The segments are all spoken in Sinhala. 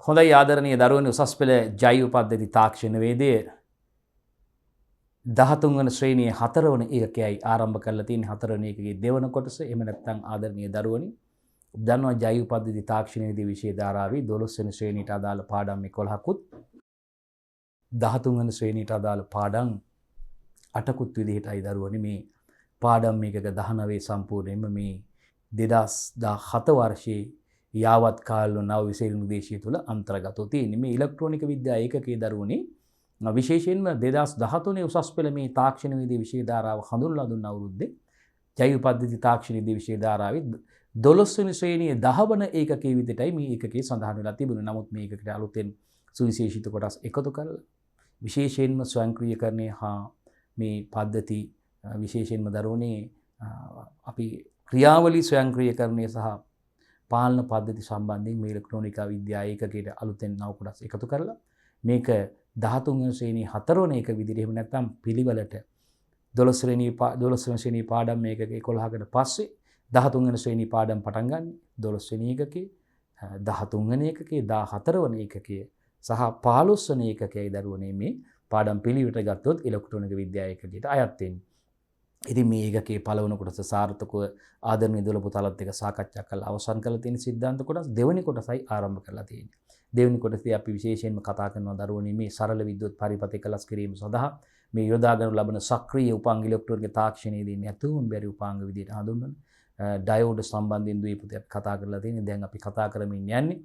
හොඳයි ආදරණීය දරුවනේ උසස් පෙළ ජෛව පද්ධති තාක්ෂණ වේදයේ 13 වන ශ්‍රේණියේ 4 වන ඒකකයයි ආරම්භ කරලා තියෙන 4 වෙනි ඒකකයේ දෙවන කොටස. එහෙම නැත්නම් ආදරණීය දරුවනේ ඔබ දන්නවා ජෛව පද්ධති තාක්ෂණ වේදයේ විෂය ධාරාවේ 12 වෙනි ශ්‍රේණියට අදාළ පාඩම් 11කුත් 13 වන ශ්‍රේණියට අදාළ පාඩම් 8කුත් විදිහටයි දරුවනේ මේ පාඩම් මේකක 19 සම්පූර්ණයෙන්ම මේ 2017 වර්ෂයේ යාවත් කාලන නව විෂය නිර්දේශය තුළ අන්තර්ගතව තියෙන්නේ. මේ ඉලෙක්ට්‍රොනික විද්‍යා ඒකකයේ දරුවනේ විශේෂයෙන්ම 2013 උසස් පෙළ මේ තාක්ෂණ වේදී විෂය ධාරාව හඳුන්වලා දුන්න අවුරුද්දේ ජෛව පද්ධති තාක්ෂණ වේදී විෂය ධාරාවේ 12 වෙනි ශ්‍රේණියේ 10 වන ඒකකයේ විදිහටයි මේ ඒකකයේ සඳහන් වෙලා තිබුණේ. නමුත් මේ ඒකකයට අලුතෙන් සුවිශේෂිත කොටස් එකතු කරලා විශේෂයෙන්ම ස්වයංක්‍රීයකරණය හා මේ පද්ධති විශේෂයෙන්ම දරුවනේ අපි ක්‍රියාවලි ස්වයංක්‍රීයකරණය සහ පාලන පද්ධති සම්බන්ධයෙන් මේ ඉලෙක්ට්‍රොනික විද්‍යා ඒකකයට අලුතෙන් නව කොටස් එකතු කරලා මේක 13 වෙනි ශ්‍රේණියේ 4 වෙනි එක විදිහට එහෙම නැත්නම් පිළිවෙලට 12 වෙනි ශ්‍රේණියේ පාඩම් මේකක 11කට පස්සේ 13 වෙනි ශ්‍රේණියේ පාඩම් පටන් ගන්න 12 වෙනි එකකේ 13 වෙනි එකකේ 14 වෙනි එකකේ සහ 15 වෙනි එකකේ දරුවනේ මේ පාඩම් පිළිවෙලට ගත්තොත් ඉලෙක්ට්‍රොනික විද්‍යා ඒකකයට අයත් වෙන්නේ. ඉතින් මේ ඒකකේ පළවෙනි කොටස සාර්ථකව ආදරණීය දොළ පුතාලත් එක්ක සාකච්ඡා කරලා අවසන් කරලා තියෙන සිද්ධාන්ත කොටස් දෙවෙනි කොටසයි ආරම්භ කරලා තියෙන්නේ. දෙවෙනි කොටසේ අපි විශේෂයෙන්ම කතා කරනවා දරුවනේ මේ සරල විද්‍යුත් පරිපථ එකලස් කිරීම සඳහා මේ යොදා ගන්නු ලබන සක්‍රීය උපාංග ඉලෙක්ට්‍රෝනික තාක්ෂණයේදී නැතුවම බැරි උපාංග විදිහට හඳුන්වන ඩයෝඩ් සම්බන්ධයෙන් දීපුතයක් කතා කරලා තියෙන්නේ. දැන් අපි කතා කරමින් යන්නේ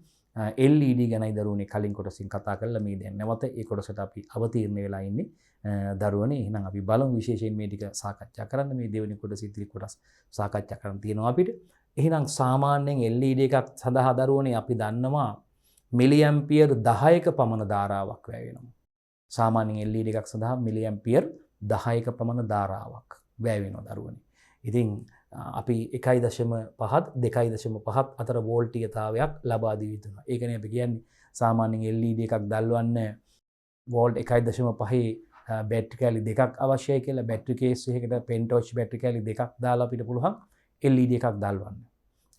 LED ගැනයි දරුවනේ. කලින් කොටසින් කතා කරලා මේ දැන් නැවත ඒ කොටසට අපි අවතීර්ණ වෙලා ඉන්නේ දරුවනේ. එහෙනම් අපි බලමු විශේෂයෙන් මේ ටික සාකච්ඡා කරන්න. මේ දෙවෙනි කොටස ඉතිරි කොටස් සාකච්ඡා කරන්න තියෙනවා අපිට. එහෙනම් සාමාන්‍යයෙන් LED එකක් සඳහා දරුවනේ අපි දන්නවා මිලි ඇම්පියර් 10ක පමණ ධාරාවක් වැය වෙනවා. සාමාන්‍යයෙන් LED එකක් සඳහා මිලි ඇම්පියර් 10ක පමණ ධාරාවක් වැය වෙනවා දරුවනේ. ඉතින් අපි 1.5 2.5 අතර වෝල්ටීයතාවයක් ලබා දී යුතුනවා. ඒකනේ අපි කියන්නේ සාමාන්‍යයෙන් LED එකක් දැල්වන්න වෝල්ට් 1.5 බැටරි කැලි දෙකක් අවශ්‍යයි කියලා. බැටරි කේස් එකකට පෙන් ටෝච් බැටරි කැලි දෙකක් දාලා අපිට පුළුවන් LED එකක් දැල්වන්න.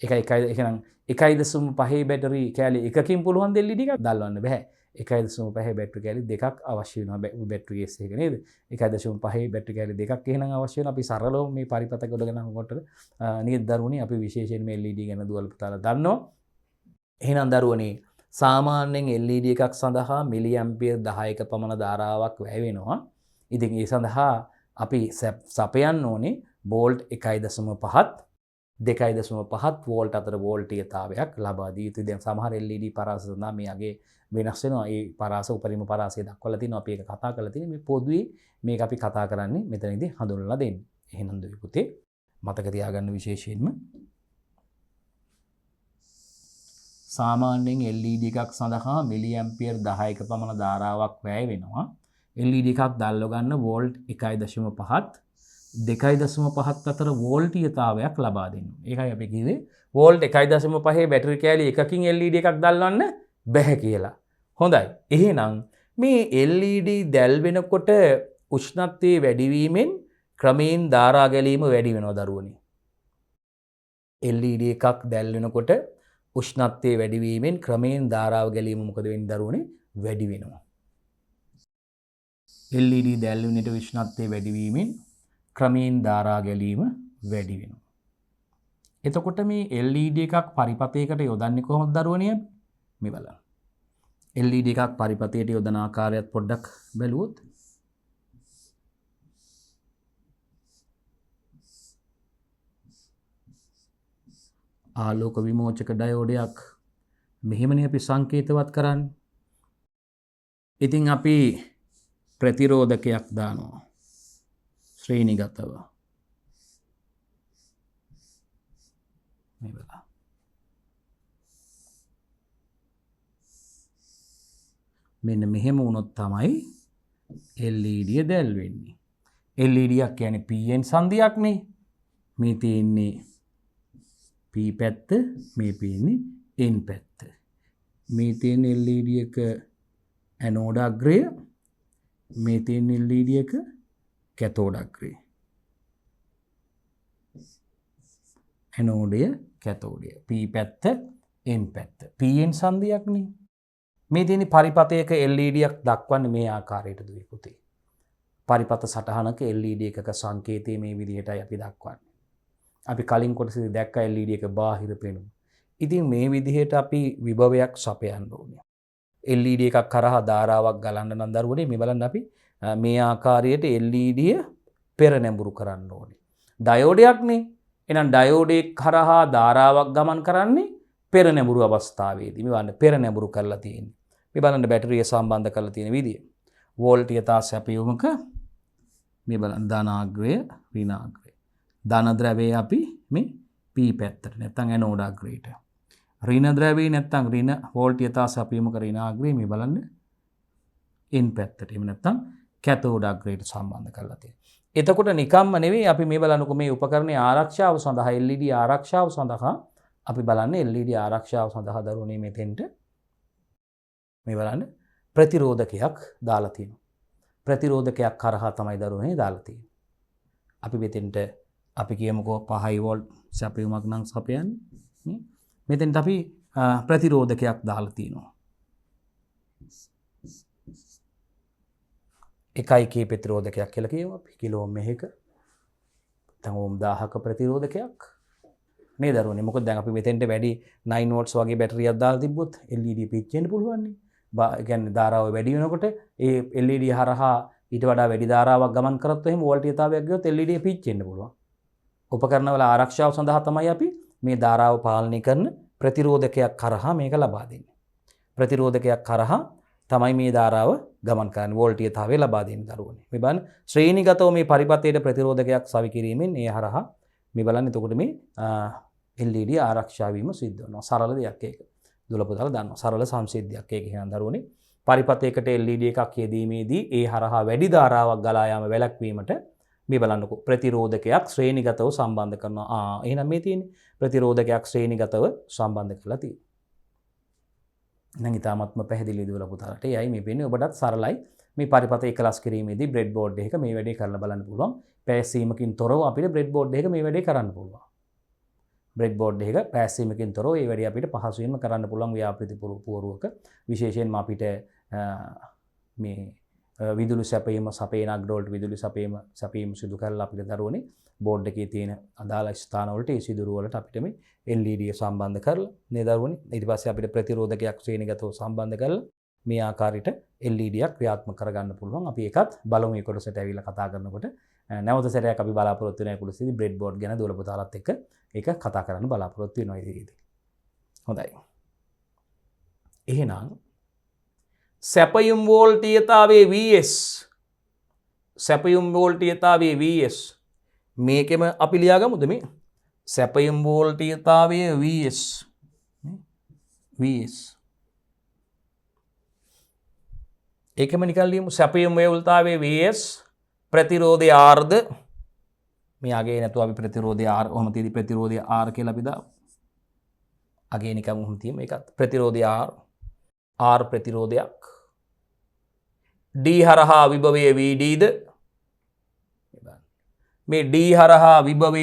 එහෙනම් 1.5 බැටරි කැලි එකකින් පුළුවන් LED එකක් දැල්වන්න බෑ. 1.5 බැටරි කැලි දෙකක් අවශ්‍ය වෙනවා බැටරි කේස් එක නේද? 1.5 බැටරි කැලි දෙකක් එහෙනම් අවශ්‍ය වෙනවා. අපි සරලව මේ පරිපථක ගොඩගෙන යනකොට නේද දරුවනේ අපි විශේෂයෙන් මේ LED ගැන දුවල පුතාලා දන්නවා. එහෙනම් දරුවනේ සාමාන්‍යයෙන් LED එකක් සඳහා මිලි ඇම්පියර් 10ක පමණ ධාරාවක් වැය වෙනවා. ඉතින් ඒ සඳහා අපි සපයන්න ඕනේ වෝල්ට් 1.5ත් 2.5ත් වෝල්ට් අතර වෝල්ටීයතාවයක් ලබා දී යුතුයි. දැන් සමහර LED පරාස සඳහා මේ අගේ වෙනස් වෙනවා. ඒ පරාස උපරිම පරාසය දක්වලා තිනවා. අපි ඒක කතා කරලා තියෙන්නේ. මේ පොදුවේ මේක අපි කතා කරන්නේ මෙතනදී හඳුන්වලා දෙන්නේ. එහෙනම් දුවේ පුතේ මතක තියාගන්න විශේෂයෙන්ම සාමාන්‍යයෙන් LED එකක් සඳහා මිලි ඇම්පියර් 10ක පමණ ධාරාවක් වැය වෙනවා. LED එකක් දැල්ව ගන්න වෝල්ට් 1.5ත් 2.5ත් අතර වෝල්ටීයතාවයක් ලබා දෙනවා. ඒකයි අපි කිව්වේ වෝල්ට් 1.5 බැටරි කැලි එකකින් LED එකක් දැල්වන්න බැහැ කියලා. හොඳයි. එහෙනම් මේ LED දැල්වෙනකොට උෂ්ණත්වයේ වැඩිවීමෙන් ක්‍රමයෙන් ධාරා ගැලීම වැඩි වෙනවා දරුවනේ. LED එකක් දැල්වෙනකොට උෂ්ණත්වයේ වැඩිවීමෙන් ක්‍රමයෙන් ධාරාව ගැලීම මොකද වෙන්නේ දරුවනේ? වැඩි වෙනවා. LED දැල්වෙනට උෂ්ණත්වයේ වැඩිවීමෙන් ක්‍රමයෙන් ධාරා ගැලීම වැඩි වෙනවා. එතකොට මේ LED එකක් පරිපථයකට යොදන්නේ කොහොමද දරුවනේ? මේ බලන්න. LED එකක් පරිපථයට යොදන ආකාරයත් පොඩ්ඩක් බැලුවොත් ආලෝක විමෝචක ඩයෝඩයක් මෙහෙමනේ අපි සංකේතවත් කරන්නේ. ඉතින් අපි ප්‍රතිරෝධකයක් දානවා ශ්‍රේණිගතව. මේ බලන්න. මෙන්න මෙහෙම වුණොත් තමයි LED දැල්වෙන්නේ. LED එකක් කියන්නේ PN සංදියක්නේ. මේ තියෙන්නේ P පැත්ත, මේ තියෙන්නේ N පැත්ත. මේ තියෙන LED එක ඇනෝඩ අග්‍රය, මේ තියෙන LED එක කැතෝඩ අග්‍රය. ඇනෝඩය කැතෝඩය. P පැත්ත N පැත්ත. PN සංදියක්නේ. මේ තියෙන පරිපතයක LED එකක් දක්වන්නේ මේ ආකාරයට දුවේ පුතේ. පරිපත සටහනක LED එකක සංකේතය මේ විදිහටයි අපි දක්වන්නේ. අපි කලින් කොටසේදී දැක්ක LED එක බාහිර පෙනුම. ඉතින් මේ විදිහට අපි විභවයක් සපයන්න ඕනේ. LED එකක් කරහා ධාරාවක් ගලන්න නම් දරුවනේ මේ බලන්න අපි මේ ආකාරයට LED පෙර නැඹුරු කරන්න ඕනේ. ඩයෝඩයක්නේ. එහෙනම් ඩයෝඩේ කරහා ධාරාවක් ගමන් කරන්නේ පෙර නැඹුරු අවස්ථාවේදී. මේ බලන්න පෙර නැඹුරු කරලා තියෙන්නේ. මේ බලන්න බැටරිය සම්බන්ධ කරලා තියෙන විදිය. වෝල්ටීයතා සැපයුමක මේ බලන්න ධනාග්‍රය ඍණාග්‍රය. ධන ද්‍රව්‍යය අපි මේ P පැත්තට නැත්නම් ඇනෝඩ් අග්‍රයට. ඍණ ද්‍රව්‍යය නැත්නම් ඍණ වෝල්ටීයතා සැපයුමක ඍණාග්‍රය මේ බලන්න N පැත්තට. එහෙම නැත්නම් කැතෝඩ් අග්‍රයට සම්බන්ධ කරලා තියෙනවා. එතකොට නිකම්ම නෙවෙයි අපි මේ බලන්නකො මේ උපකරණයේ ආරක්ෂාව සඳහා LED ආරක්ෂාව සඳහා අපි බලන්නේ LED ආරක්ෂාව සඳහා දරුවනේ මෙතෙන්ට මේ බලන්න ප්‍රතිරෝධකයක් දාලා තියෙනවා. ප්‍රතිරෝධකයක් කරහා තමයි දරුවනේ දාලා තියෙන්නේ. අපි මෙතෙන්ට අපි කියමුකෝ 5 වෝල්ට් සැපයුමක් නම් සපයන්නේ. මෙතෙන්ට අපි ප්‍රතිරෝධකයක් දාලා තියෙනවා. 1K ප්‍රතිරෝධකයක් කියලා කියමු අපි. කිලෝ ඕම් එකක නැත්නම් ඕම් 1000ක ප්‍රතිරෝධකයක් මේ දරුවනේ. මොකද දැන් අපි මෙතෙන්ට වැඩි 9 වෝල්ට්ස් වගේ බැටරියක් දාලා තිබ්බොත් LED පිච්චෙන්න පුළුවන් නේ. ඒ කියන්නේ ධාරාව වැඩි වෙනකොට ඒ LED හරහා ඊට වඩා වැඩි ධාරාවක් ගමන් කරත් එහෙම වෝල්ටීයතාවයක් ගියොත් LED පිච්චෙන්න පුළුවන්. උපකරණවල ආරක්ෂාව සඳහා තමයි අපි මේ ධාරාව පාලනය කරන ප්‍රතිරෝධකයක් කරහා මේක ලබා දෙන්නේ. ප්‍රතිරෝධකයක් කරහා තමයි මේ ධාරාව ගමන් කරන්නේ වෝල්ටීයතාවය ලබා දෙන්න දරුවනේ. මේ බලන්න ශ්‍රේණිගතව මේ පරිපථයට ප්‍රතිරෝධකයක් සවි කිරීමෙන් ඒ හරහා මේ බලන්න එතකොට මේ LED ආරක්ෂා වීම සිද්ධ වෙනවා. සරල දෙයක් ඒක. දුලපොතල දන්නවා. සරල සංසිද්ධියක් ඒක කියන දරුවනේ. පරිපථයකට LED එකක් යෙදීමේදී ඒ හරහා වැඩි ධාරාවක් ගලා යාම වැළැක්වීමට මේ බලන්නකො ප්‍රතිරෝධකයක් ශ්‍රේණිගතව සම්බන්ධ කරනවා. එහෙනම් මේ තියෙන්නේ ප්‍රතිරෝධකයක් ශ්‍රේණිගතව සම්බන්ධ කරලා තියෙනවා. නම් ඊටාත්ම පැහැදිලි දුවල පුතාලට. එයයි මේ වෙන්නේ ඔබටත් සරලයි මේ පරිපථ එකලස් කිරීමේදී බ්‍රෙඩ් බෝඩ් එකක මේ වැඩේ කරලා බලන්න පුළුවන්. පැසීමකින් තොරව අපිට බ්‍රෙඩ් බෝඩ් එකක මේ වැඩේ කරන්න පුළුවන්. බ්‍රෙඩ් බෝඩ් එකක පැසීමකින් තොරව මේ වැඩේ අපිට පහසුවෙන්ම කරන්න පුළුවන් ව්‍යාපෘති පුවරුවක. විශේෂයෙන්ම අපිට මේ විදුලි සැපයීම සපේන අග්‍රවලට විදුලි සැපීම සිදු කරලා අපිට දරුවනේ බෝඩ් එකේ තියෙන අදාළ ස්ථානවලට ඒ සිදුරු වලට අපිට මේ LED සම්බන්ධ කරලා නේ දරුවනේ ඊට පස්සේ අපිට ප්‍රතිරෝධකයක් ශ්‍රේණිගතව සම්බන්ධ කරලා මේ ආකාරයට LED එකක් ක්‍රියාත්මක කරගන්න පුළුවන්. අපි ඒකත් බලමු මේ කොටසට ඇවිල්ලා කතා කරනකොට නැවත සැරයක් අපි බලාපොරොත්තු වෙන කොටසේදී බ්‍රෙඩ් බෝඩ් ගැන දුවල පුතාලත් එක්ක ඒක කතා කරන්න බලාපොරොත්තු වෙනවා ඉදිරියේදී. හොඳයි. එහෙනම් සැපයුම් වෝල්ටීයතාවයේ Vs සැපයුම් වෝල්ටීයතාවයේ Vs මේකෙම අපි ලියාගමුද මේ සැපයුම් වෝල්ටීයතාවයේ Vs ඒකම නිකන් ලියමු සැපයුම් වෝල්ටීයතාවයේ Vs ප්‍රතිරෝධය R ද මේ අගේ නැතුව අපි ප්‍රතිරෝධය R ඔහම තියදී ප්‍රතිරෝධය R කියලා අපි දාමු අගේ නිකන් ඔහම තියමු ඒකත් ප්‍රතිරෝධය R ප්‍රතිරෝධයක් D හරහා විභවය VD ද මේ D හරහා විභවය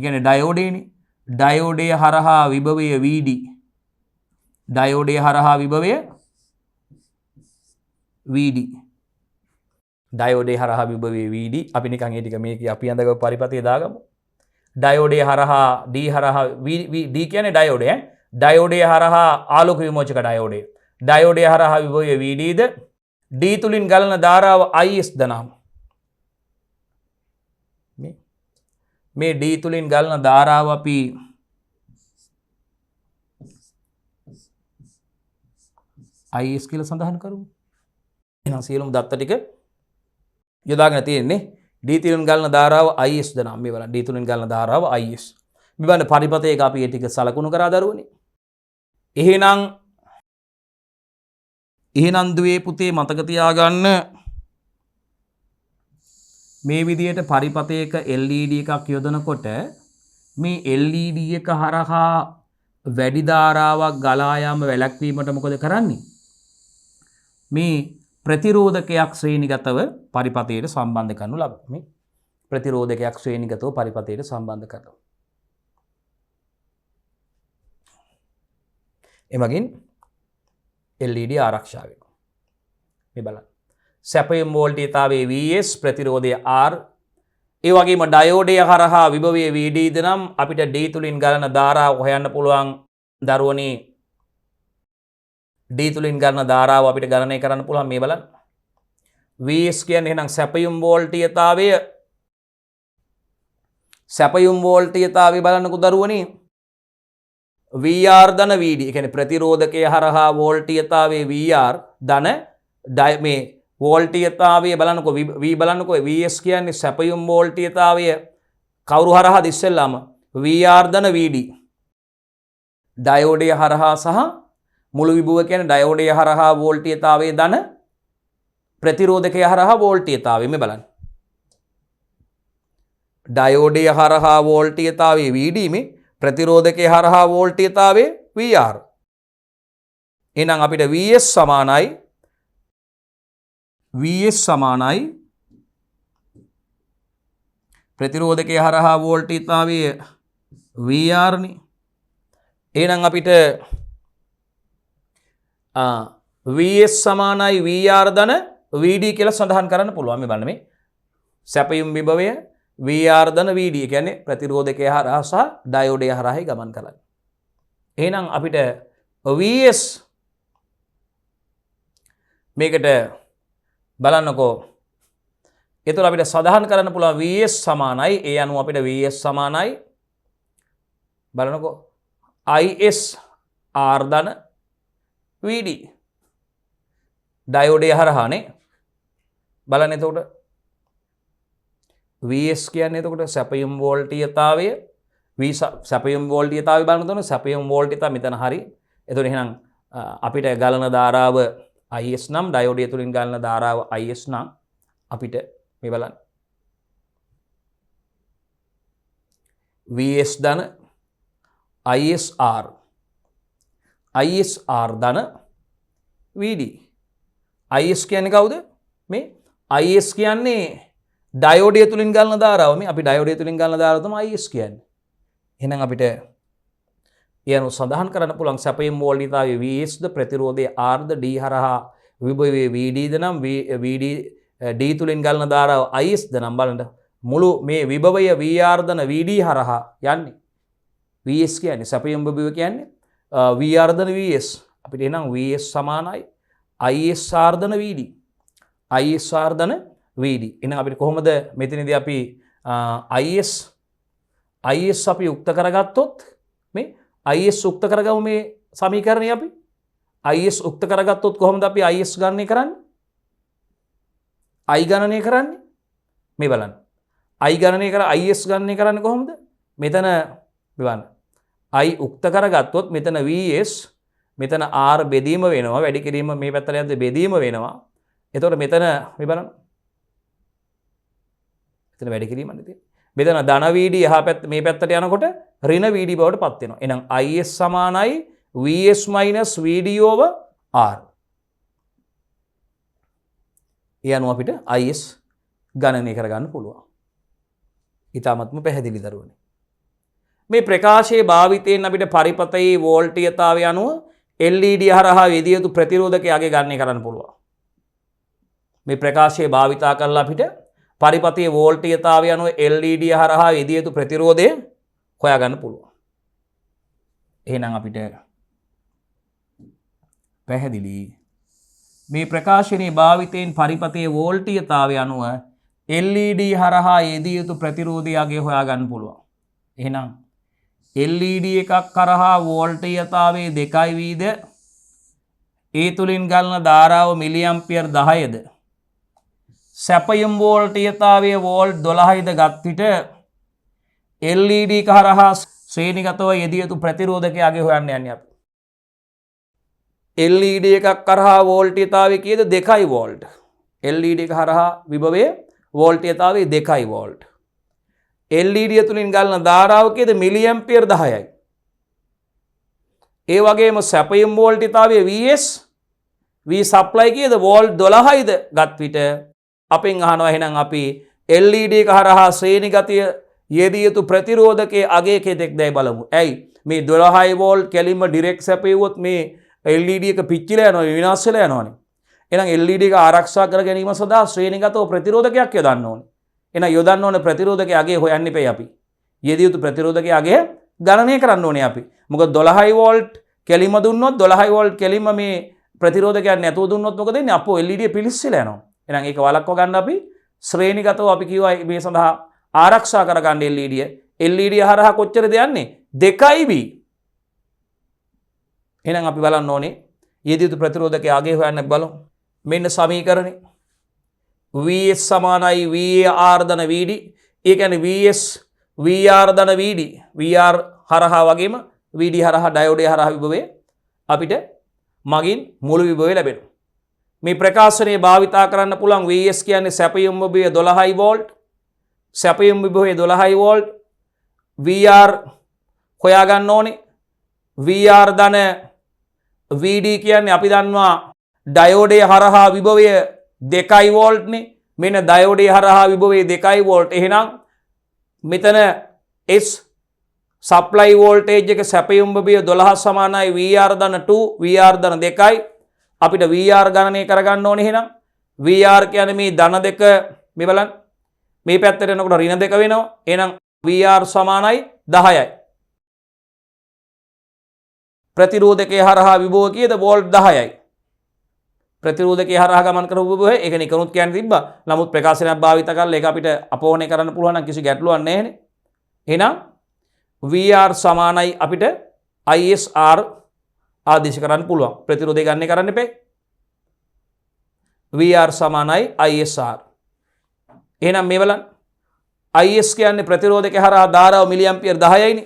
කියන්නේ ඩයෝඩේනේ ඩයෝඩය හරහා විභවය VD ඩයෝඩය හරහා විභවය VD ඩයෝඩය හරහා විභවය VD අපි නිකන් ඒ ටික මේක අපි අඳගව පරිපථය දාගමු ඩයෝඩය හරහා D හරහා D කියන්නේ ඩයෝඩය ඩයෝඩය හරහා ආලෝක විමෝචක ඩයෝඩය ඩයෝඩය හරහා විභවය VD ද D තුලින් ගලන ධාරාව IS ද නම් මේ D තුලින් ගලන ධාරාව අපි IS කියලා සඳහන් කරමු. එහෙනම් සියලුම දත්ත ටික යොදාගෙන තියෙන්නේ D තුලින් ගලන ධාරාව IS ද නම් මේ බලන්න D තුලින් ගලන ධාරාව IS. මේ බලන්න පරිපථයක අපි මේ ටික සලකුණු කරා දරුවනේ. එහෙනම් දුවේ පුතේ මතක තියාගන්න මේ විදියට පරිපථයක LED එකක් යොදනකොට මේ LED එක හරහා වැඩි ධාරාවක් ගලා යාම වැළැක්වීමට මොකද කරන්නේ? මේ ප්‍රතිරෝධකයක් ශ්‍රේණිගතව පරිපථයට සම්බන්ධ කරනු ලබනවා. මේ ප්‍රතිරෝධකයක් ශ්‍රේණිගතව පරිපථයට සම්බන්ධ කරනවා. එමගින් LED ආරක්ෂා වෙනවා. මේ බලන්න. සැපයුම් වෝල්ටීයතාවයේ Vs ප්‍රතිරෝධය R. ඒ වගේම ඩයෝඩය හරහා විභවයේ VD ද නම් අපිට D තුලින් ගලන ධාරාව හොයන්න පුළුවන් දරුවනේ. D තුලින් ගලන ධාරාව අපිට ගණනය කරන්න පුළුවන් මේ බලන්න. Vs කියන්නේ එහෙනම් සැපයුම් වෝල්ටීයතාවය බලන්නකෝ දරුවනේ. VR ධන VD කියන්නේ ප්‍රතිරෝධකය හරහා වෝල්ටීයතාවයේ VR ධන මේ වෝල්ටීයතාවය බලන්නකෝ V බලන්නකෝ Vs කියන්නේ සැපයුම් වෝල්ටීයතාවය කවුරු හරහාද ඉස්සෙල්ලාම VR ධන VD ඩයෝඩය හරහා සහ මුළු විභව කියන්නේ ඩයෝඩය හරහා වෝල්ටීයතාවයේ ධන ප්‍රතිරෝධකය හරහා වෝල්ටීයතාවය මේ බලන්න. ඩයෝඩය හරහා වෝල්ටීයතාවයේ VD මේ ප්‍රතිරෝධකය හරහා වෝල්ටීයතාවයේ VR. එහෙනම් අපිට VS සමානයි ප්‍රතිරෝධකය හරහා වෝල්ටීයතාවයේ VR නේ. එහෙනම් අපිට VS සමානයි VR ධන VD කියලා සඳහන් කරන්න පුළුවන්. මේ බලන්න මේ සැපයුම් විභවය VR ධන VD කියන්නේ ප්‍රතිරෝධකය හරහා සහ ඩයෝඩය හරහායි ගමන් කරන්නේ. එහෙනම් අපිට VS මේකට බලන්නකෝ. ඒතර අපිට සඳහන් කරන්න පුළුවන් VS සමානයි ඒ අනුව අපිට VS සමානයි බලන්නකෝ IS R ධන VD ඩයෝඩය හරහානේ බලන්න. එතකොට VS කියන්නේ එතකොට සැපයුම් වෝල්ටීයතාවය සැපයුම් වෝල්ටීයතාවය බලන්න තෝරන සැපයුම් වෝල්ටීයතාව මෙතන හරි. එතකොට එහෙනම් අපිට ගලන ධාරාව IS නම් ඩයෝඩය තුලින් ගලන ධාරාව IS නම් අපිට මේ බලන්න VS ධන ISR ධන VD. IS කියන්නේ කවුද? මේ IS කියන්නේ ඩයෝඩය තුලින් ගලන ධාරාව. මේ අපි ඩයෝඩය තුලින් ගලන ධාරාව තමයි IS කියන්නේ. එහෙනම් අපිට යනු සඳහන් කරන්න පුළුවන් සැපයුම් වෝල්ටීයතාවයේ VS ද ප්‍රතිරෝධයේ R ද D හරහා විභවයේ VD ද නම් VD D තුලින් ගලන ධාරාව IS ද නම් බලන්න මුළු මේ විභවය VR ධන VD හරහා යන්නේ. VS කියන්නේ සැපයුම් විභවය කියන්නේ VR ධන VS. අපිට එහෙනම් VS සමානයි ISR ධන VD. ISR ධන VD. එහෙනම් අපිට කොහොමද මෙතනදී අපි IS අපි උක්ත කරගත්තොත් මේ IS උක්ත කරගමු මේ සමීකරණය අපි IS උක්ත කරගත්තොත් කොහොමද අපි IS ගණනය කරන්නේ? I ගණනය කරන්නේ මේ බලන්න. IS ගණනය කරන්නේ කොහොමද? මෙතන බලන්න. I උක්ත කරගත්තොත් මෙතන VS මෙතන R බෙදීම වෙනවා. වැඩි කිරීම මේ පැත්තට යද්දී බෙදීම වෙනවා. එතකොට මෙතන මේ බලන්න. මෙතන වැඩි කිරීමක් නෙති. මෙතන ධන VD එහා පැත්ත මේ පැත්තට යනකොට ඍණ VD බවට පත් වෙනවා. එහෙනම් IS සමානයි VS minus VD over R. ඒ අනුව අපිට IS ගණනය කරගන්න පුළුවන්. ඊටාත්ම පැහැදිලි දරුවනේ. මේ ප්‍රකාශයේ භාවිතයෙන් අපිට පරිපතයේ වෝල්ටීයතාවය අනුව LED හරහා යෙදිය යුතු ප්‍රතිරෝධකයගේ ගණනය කරන්න පුළුවන්. මේ ප්‍රකාශයේ භාවිතා කරලා අපිට පරිපතයේ වෝල්ටීයතාවය අනුව LED හරහා යෙදිය යුතු ප්‍රතිරෝධය හොයාගන්න පුළුවන්. එහෙනම් අපිට පැහැදිලි මේ ප්‍රකාශනයේ භාවිතයෙන් පරිපතයේ වෝල්ටීයතාවය අනුව LED හරහා යෙදිය යුතු ප්‍රතිරෝධයගේ හොයාගන්න පුළුවන්. එහෙනම් LED එකක් කරහා වෝල්ටීයතාවයේ 2යි වීද ඒ තුලින් ගලන ධාරාව මිලි ඇම්පියර් 10ද සැපයුම් වෝල්ටීයතාවයේ වෝල්ට් 12යිද ගත් විට LED කරහා ශ්‍රේණිගතව යෙදිය යුතු ප්‍රතිරෝධකයගේ හොයන්න යන්නේ අපි. LED එකක් කරහා වෝල්ටීයතාවය කීයද 2යි වෝල්ට්. LED එක හරහා විභවය වෝල්ටීයතාවය 2යි වෝල්ට්. LED තුලින් ගලන ධාරාව කීයද මිලි ඇම්පියර් 10යි. ඒ වගේම සැපයුම් වෝල්ටීයතාවය VS V සප්ලයි කීයද වෝල්ට් 12යිද ගත් විට අපෙන් අහනවා එහෙනම් අපි LED එක හරහා ශ්‍රේණිගතය යෙදිය යුතු ප්‍රතිරෝධකයේ අගය කෙතෙක්දයි බලමු. ඇයි මේ 12 වෝල්ට් කෙලින්ම ඩිරෙක්ට් සැපෙවුවොත් මේ LED එක පිච්චිලා යනවා විනාශ වෙලා යනවානේ. එහෙනම් LED එක ආරක්ෂා කර ගැනීම සඳහා ශ්‍රේණිගතව ප්‍රතිරෝධකයක් යොදන්න ඕනේ. එහෙනම් යොදන්න ඕනේ ප්‍රතිරෝධකයේ අගය හොයන්න එපයි අපි. යෙදිය යුතු ප්‍රතිරෝධකයේ අගය ගණනය කරන්න ඕනේ අපි. මොකද 12 වෝල්ට් කෙලිම දුන්නොත් 12 වෝල්ට් කෙලිම මේ ප්‍රතිරෝධකයක් නැතුව දුන්නොත් මොකද වෙන්නේ? අපෝ LED පිලිස්සලා යනවා. එහෙනම් ඒක වළක්ව ගන්න අපි ශ්‍රේණිගතව අපි කිව්වා මේ සඳහා ආරක්ෂා කර ගන්න LED. LED හරහා කොච්චරද යන්නේ? 2B. එහෙනම් අපි බලන්න ඕනේ යෙදිය යුතු ප්‍රතිරෝධකයේ අගය හොයන්න බලමු. මෙන්න සමීකරණය. VS සමානයි VAR ධන VD. ඒ කියන්නේ VS VR ධන VD. VR හරහා වගේම VD හරහා ඩයෝඩේ හරහා විභවය අපිට මගින් මුළු විභවය ලැබෙනවා. මේ ප්‍රකාශනයේ භාවිතා කරන්න පුළුවන් VS කියන්නේ සැපයුම් විභවය 12 වෝල්ට්. සැපයුම් විභවය 12 වෝල්ට්. VR හොයා ගන්න ඕනේ. VR ධන VD කියන්නේ අපි දන්නවා ඩයෝඩේ හරහා විභවය 2 වෝල්ට්නේ. මෙන්න ඩයෝඩේ හරහා විභවය 2 වෝල්ට්. එහෙනම් මෙතන S සප්ලයි වෝල්ටේජ් එක සැපයුම් විභවය 12 සමානයි VR ධන 2 VR ධන 2යි. අපිට VR ගණනය කරගන්න ඕනේ. එහෙනම් VR කියන්නේ මේ ධන දෙක මේ බලන්න මේ පැත්තට එනකොට ඍණ 2 වෙනවා. එහෙනම් VR සමානයි 10යි. ප්‍රතිරෝධකයේ හරහා විභව කීයද? වෝල්ට් 10යි. ප්‍රතිරෝධකයේ හරහා ගමන් කරපු විභවය ඒක නිකනුත් කියන්න තිබ්බා. නමුත් ප්‍රකාශනයක් භාවිත කරලා ඒක අපිට අපෝහණය කරන්න පුළුවන් නම් කිසි ගැටලුවක් නැහැනේ. එහෙනම් VR සමානයි අපිට ISR ආදේශ කරන්න පුළුවන්. ප්‍රතිරෝධය ගන්න කරන්න එපේ. VR සමානයි ISR. එහෙනම් මේ බලන්න. IS කියන්නේ ප්‍රතිරෝධකයේ හරහා ධාරාව මිලි ඇම්පියර් 10යිනේ.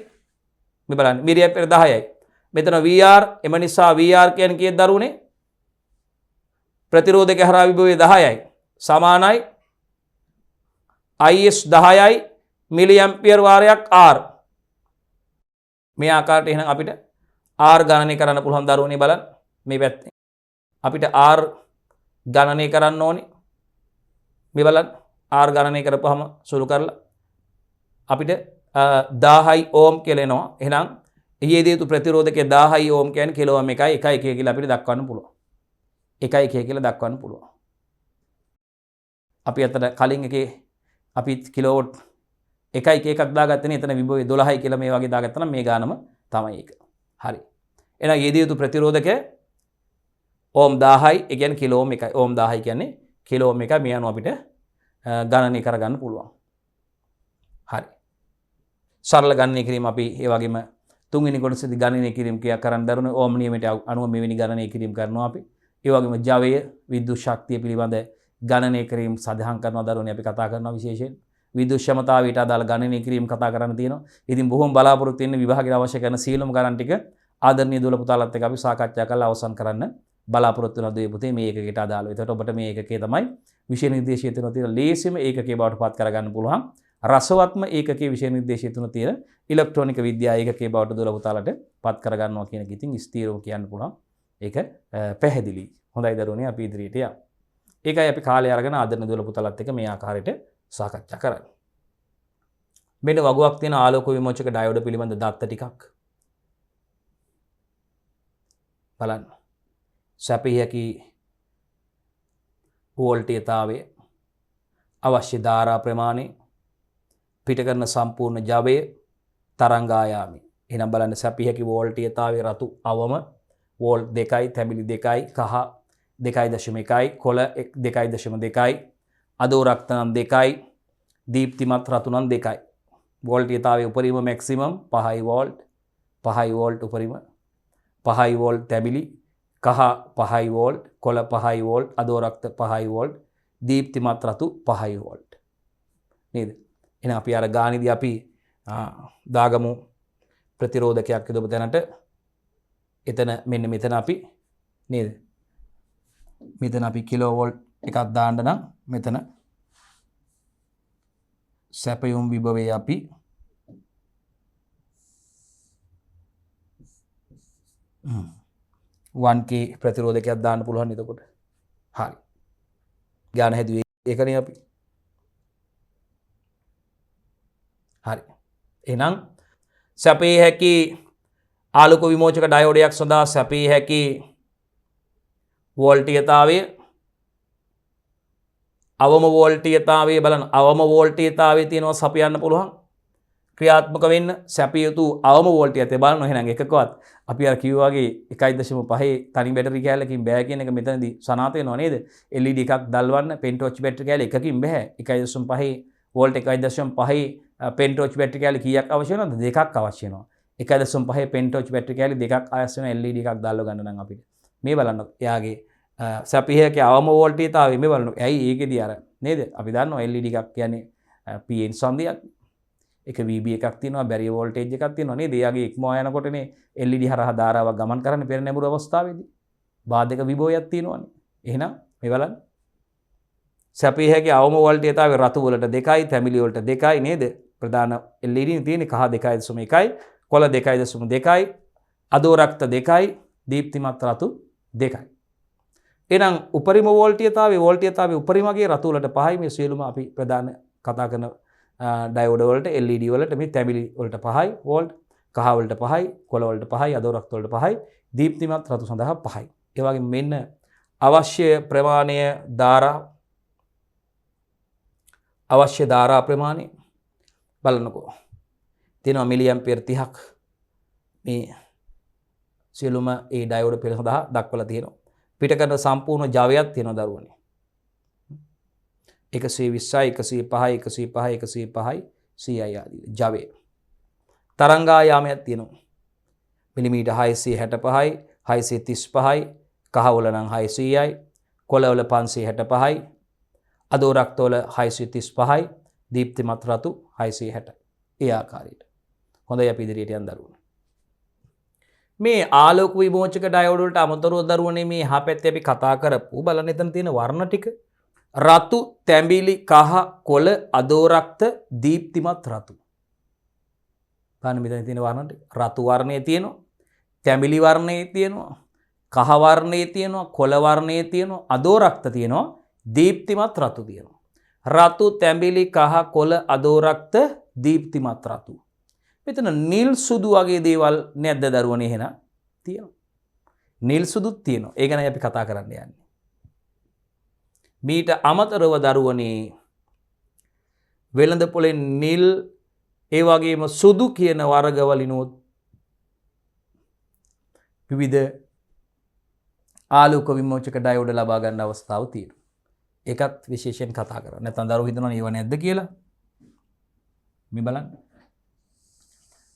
මේ බලන්න මිලි ඇම්පියර් 10යි. මෙතන VR එම නිසා VR කියන්නේ කීයද දරුවනේ? ප්‍රතිරෝධකයේ හරහා විභවය 10යි. සමානයි IS 10යි මිලි ඇම්පියර් වාරයක් R. මේ ආකාරයට එහෙනම් අපිට R ගණනය කරන්න පුළුවන් දරුවනේ බලන්න මේ පැත්තේ. අපිට R ගණනය කරන්න ඕනේ. මේ බලන්න R ගණනය කරපුවාම සුළු කරලා අපිට 1000 ඕම් කියලා එනවා. එහෙනම් ඊයේදී තු ප්‍රතිරෝධකයේ 1000 ඕම් කියන්නේ කිලෝම් 1යි 1 කියලා අපිට දක්වන්න පුළුවන්. 1 කියලා දක්වන්න පුළුවන්. අපි අතට කලින් එකේ අපි කිලෝවොට් 1 දාගත්තනේ. එතන විභවය 12යි කියලා මේ වගේ දාගත්තා නම් මේ ගානම තමයි ඒක. හරි. එහෙනම් ඊයේදී තු ප්‍රතිරෝධකය ඕම් 1000යි. ඒ කියන්නේ කිලෝම් 1යි. ඕම් 1000යි කියන්නේ කිලෝම් 1යි. මේ අනුව අපිට ගණනය කරගන්න පුළුවන්. හරි. සරල ගණනය කිරීම අපි ඒ වගේම තුන්වෙනි කොටසේදී ගණනය කිරීම කරන්න දරුණ ඕම් නියමයට අනුව මෙවැනි ගණනය කිරීම කරනවා අපි. ඒ වගේම ජවය විද්‍යුත් ශක්තිය පිළිබඳ ගණනය කිරීම සඳහන් කරනවා දරුවනේ අපි කතා කරනවා විශේෂයෙන්. විද්‍යුත් ක්ෂමතාවයට අදාළ ගණනය කිරීම කතා කරන්න තියෙනවා. ඉතින් බොහොම බලාපොරොත්තු වෙන විභාගයට අවශ්‍ය කරන සීලම ගණන් ටික ආදරණීය දුවල පුතාලත් එක්ක අපි සාකච්ඡා කරලා අවසන් කරන්න බලාපොරොත්තු වෙනවා දුවේ පුතේ මේ ඒකකයට අදාළව. එතකොට ඔබට මේ ඒකකයේ තමයි විෂය නිර්දේශය තුන තියෙන ලේසියම ඒකකයේ බවට පත් කරගන්න පුළුවන්. රසවත්ම ඒකකයේ විෂය නිර්දේශය තුන තියෙන ඉලෙක්ට්‍රොනික විද්‍යාව ඒකකයේ බවට දුවල පුතාලට පත් කරගන්නවා කියන එක ඉතින් ස්ථීරව කියන්න පුළුවන්. ඒක පැහැදිලි. හොඳයි දරුවනේ අපි ඉදිරියට යමු. ඒකයි අපි කාලය අරගෙන ආදරණීය දුවල පුතාලත් එක්ක මේ ආකාරයට සාකච්ඡා කරන්නේ. මෙන්න වගුවක් තියෙන ආලෝක විමෝචක ඩයෝඩ පිළිබඳ දත්ත ටිකක් බලන්න. සැපිය හැකි වෝල්ටේජතාවය, අවශ්‍ය ධාරා ප්‍රමාණය, පිට කරන සම්පූර්ණ ජවය, තරංගායාමය. එහෙනම් බලන්න සැපිය හැකි වෝල්ටේජතාවය රතු අවම වෝල්ට් 2යි, තැඹිලි 2යි, කහ 2.1යි, කොළ 2.2යි, අදෝ රක්ත නම් 2යි, දීප්තිමත් රතු නම් 2යි. වෝල්ටේජතාවය උපරිම මැක්සිමම් 5 වෝල්ට්, 5 වෝල්ට් උපරිම, 5 වෝල්ට් තැඹිලි, කහ 5 වෝල්ට්, කොළ 5 වෝල්ට්, අදෝ රක්ත 5 වෝල්ට්, දීප්තිමත් රතු 5 වෝල්ට්. නේද? එහෙනම් අපි අර ගානිදී අපි දාගමු ප්‍රතිරෝධකයක් යොදපු තැනට. එතන මෙන්න මෙතන අපි නේද? මෙතන අපි කිලෝවෝල්ට් එකක් දාන්න නම් මෙතන සැපයුම් විභවයේ අපි 1K ප්‍රතිරෝධකයක් දාන්න පුළුවන් එතකොට. හරි. ගාන හැදුවේ ඒකනේ අපි. හරි. එහෙනම් සැපේ හැකි ආලෝක විමෝචක ඩයෝඩයක් සඳහා සැපේ හැකි වෝල්ටීයතාවය අවම වෝල්ටීයතාවය බලන්න අවම වෝල්ටීයතාවය තියෙනවා සපයන්න පුළුවන් ක්‍රියාත්මක වෙන්න සැපිය යුතු අවම වෝල්ටීයතේ බලන්න එහෙනම් එකකවත් අපි අර කිව්වා වගේ 1.5 තනි බැටරි කෑල්ලකින් බෑ කියන එක මෙතනදී සනාථ වෙනවා නේද LED එකක් දැල්වන්න පෙන් ටෝච් බැටරි කෑල්ල එකකින් බෑ 1.5 වෝල්ට් 1.5 පෙන් ටෝච් බැටරි කෑල්ල කීයක් අවශ්‍ය වෙනවද දෙකක් අවශ්‍ය වෙනවා 1.5 පෙන් ටෝච් බැටරි කෑල්ල දෙකක් අවශ්‍ය වෙන LED එකක් දැල්ව ගන්න නම් අපිට මේ බලන්න එයාගේ සැපියකේ අවම වෝල්ටීයතාවය මේ බලන්න ඇයි ඒකෙදී අර නේද අපි දන්නවා LED එකක් කියන්නේ PN සන්දියක් එක VB එකක් තියෙනවා බැරිය වෝල්ටේජ් එකක් තියෙනවා නේද එයාගේ ඉක්මවා යනකොටනේ LED හරහා ධාරාවක් ගමන් කරන්න පෙර නැඹුරු අවස්ථාවේදී බාධක විභවයක් තියෙනවානේ එහෙනම් මේ බලන්න සැපියකේ අවම වෝල්ටීයතාවය රතු වලට 2යි තැඹිලි වලට 2යි නේද ප්‍රධාන LED තියෙන්නේ කහ 2.1යි කොළ 2.2යි අදෝරක්ත 2යි දීප්තිමත් රතු 2යි එහෙනම් උපරිම වෝල්ටීයතාවය උපරිමගේ රතු වලට 5යි මේ සියලුම අපි ප්‍රධාන කතා කරන ඩයෝඩ වලට LED වලට මේ තැඹිලි වලට 5යි වෝල්ට් කහ වලට 5යි කොළ වලට 5යි අදෝරක්ත වලට 5යි දීප්තිමත් රතු සඳහා 5යි ඒ වගේම මෙන්න අවශ්‍ය ප්‍රමාණය ධාරා ප්‍රමාණය බලන්නකෝ තියෙනවා මිලි ඇම්පියර් 30ක් මේ සියලුම ඒ ඩයෝඩ පෙළ සඳහා දක්වලා තියෙනවා පිට කරන සම්පූර්ණ ජවයක් තියෙනවා දරුවනේ 120යි 105යි 105යි 105යි 100යි ආදී ජවය තරංගායාමයක් තියෙනවා මිලිමීටර් 665යි 635යි කහවල නම් 600යි කොළවල 565යි අදෝරක්තවල 635යි දීප්තිමත් රතු 660යි ඒ ආකාරයට හොඳයි අපි ඉදිරියට යන්න දරුවනේ මේ ආලෝක විමෝචක ඩයෝඩ් වලට අමතරව දරුවනේ මේ එහා පැත්තේ අපි කතා කරපු බලන්න එතන තියෙන වර්ණ ටික රතු තැඹිලි කහ කොළ අදෝරක්ත දීප්තිමත් රතු බලන්න මෙතන තියෙන වර්ණ ටික රතු වර්ණයේ තියෙනවා තැඹිලි වර්ණයේ තියෙනවා කහ වර්ණයේ තියෙනවා කොළ වර්ණයේ තියෙනවා අදෝරක්ත තියෙනවා දීප්තිමත් රතු තියෙනවා රතු තැඹිලි කහ කොළ අදෝරක්ත දීප්තිමත් රතු මෙතන නිල් සුදු වගේ දේවල් නැද්ද දරුවනේ එහෙනම් තියෙනවා නිල් සුදුත් තියෙනවා ඒ ගැන අපි කතා කරන්න යන්නේ මීට අමතරව දරුවනේ වෙළඳ පොලේ නිල් ඒ වගේම සුදු කියන වර්ගවලිනුත් විවිධ ආලෝක විමෝචක ඩයෝඩ් ලබා ගන්න අවස්ථාව තියෙනවා ඒකත් විශේෂයෙන් කතා කරා නැත්නම් දරුවෝ හිතනවා ඒව නැද්ද කියලා මේ බලන්න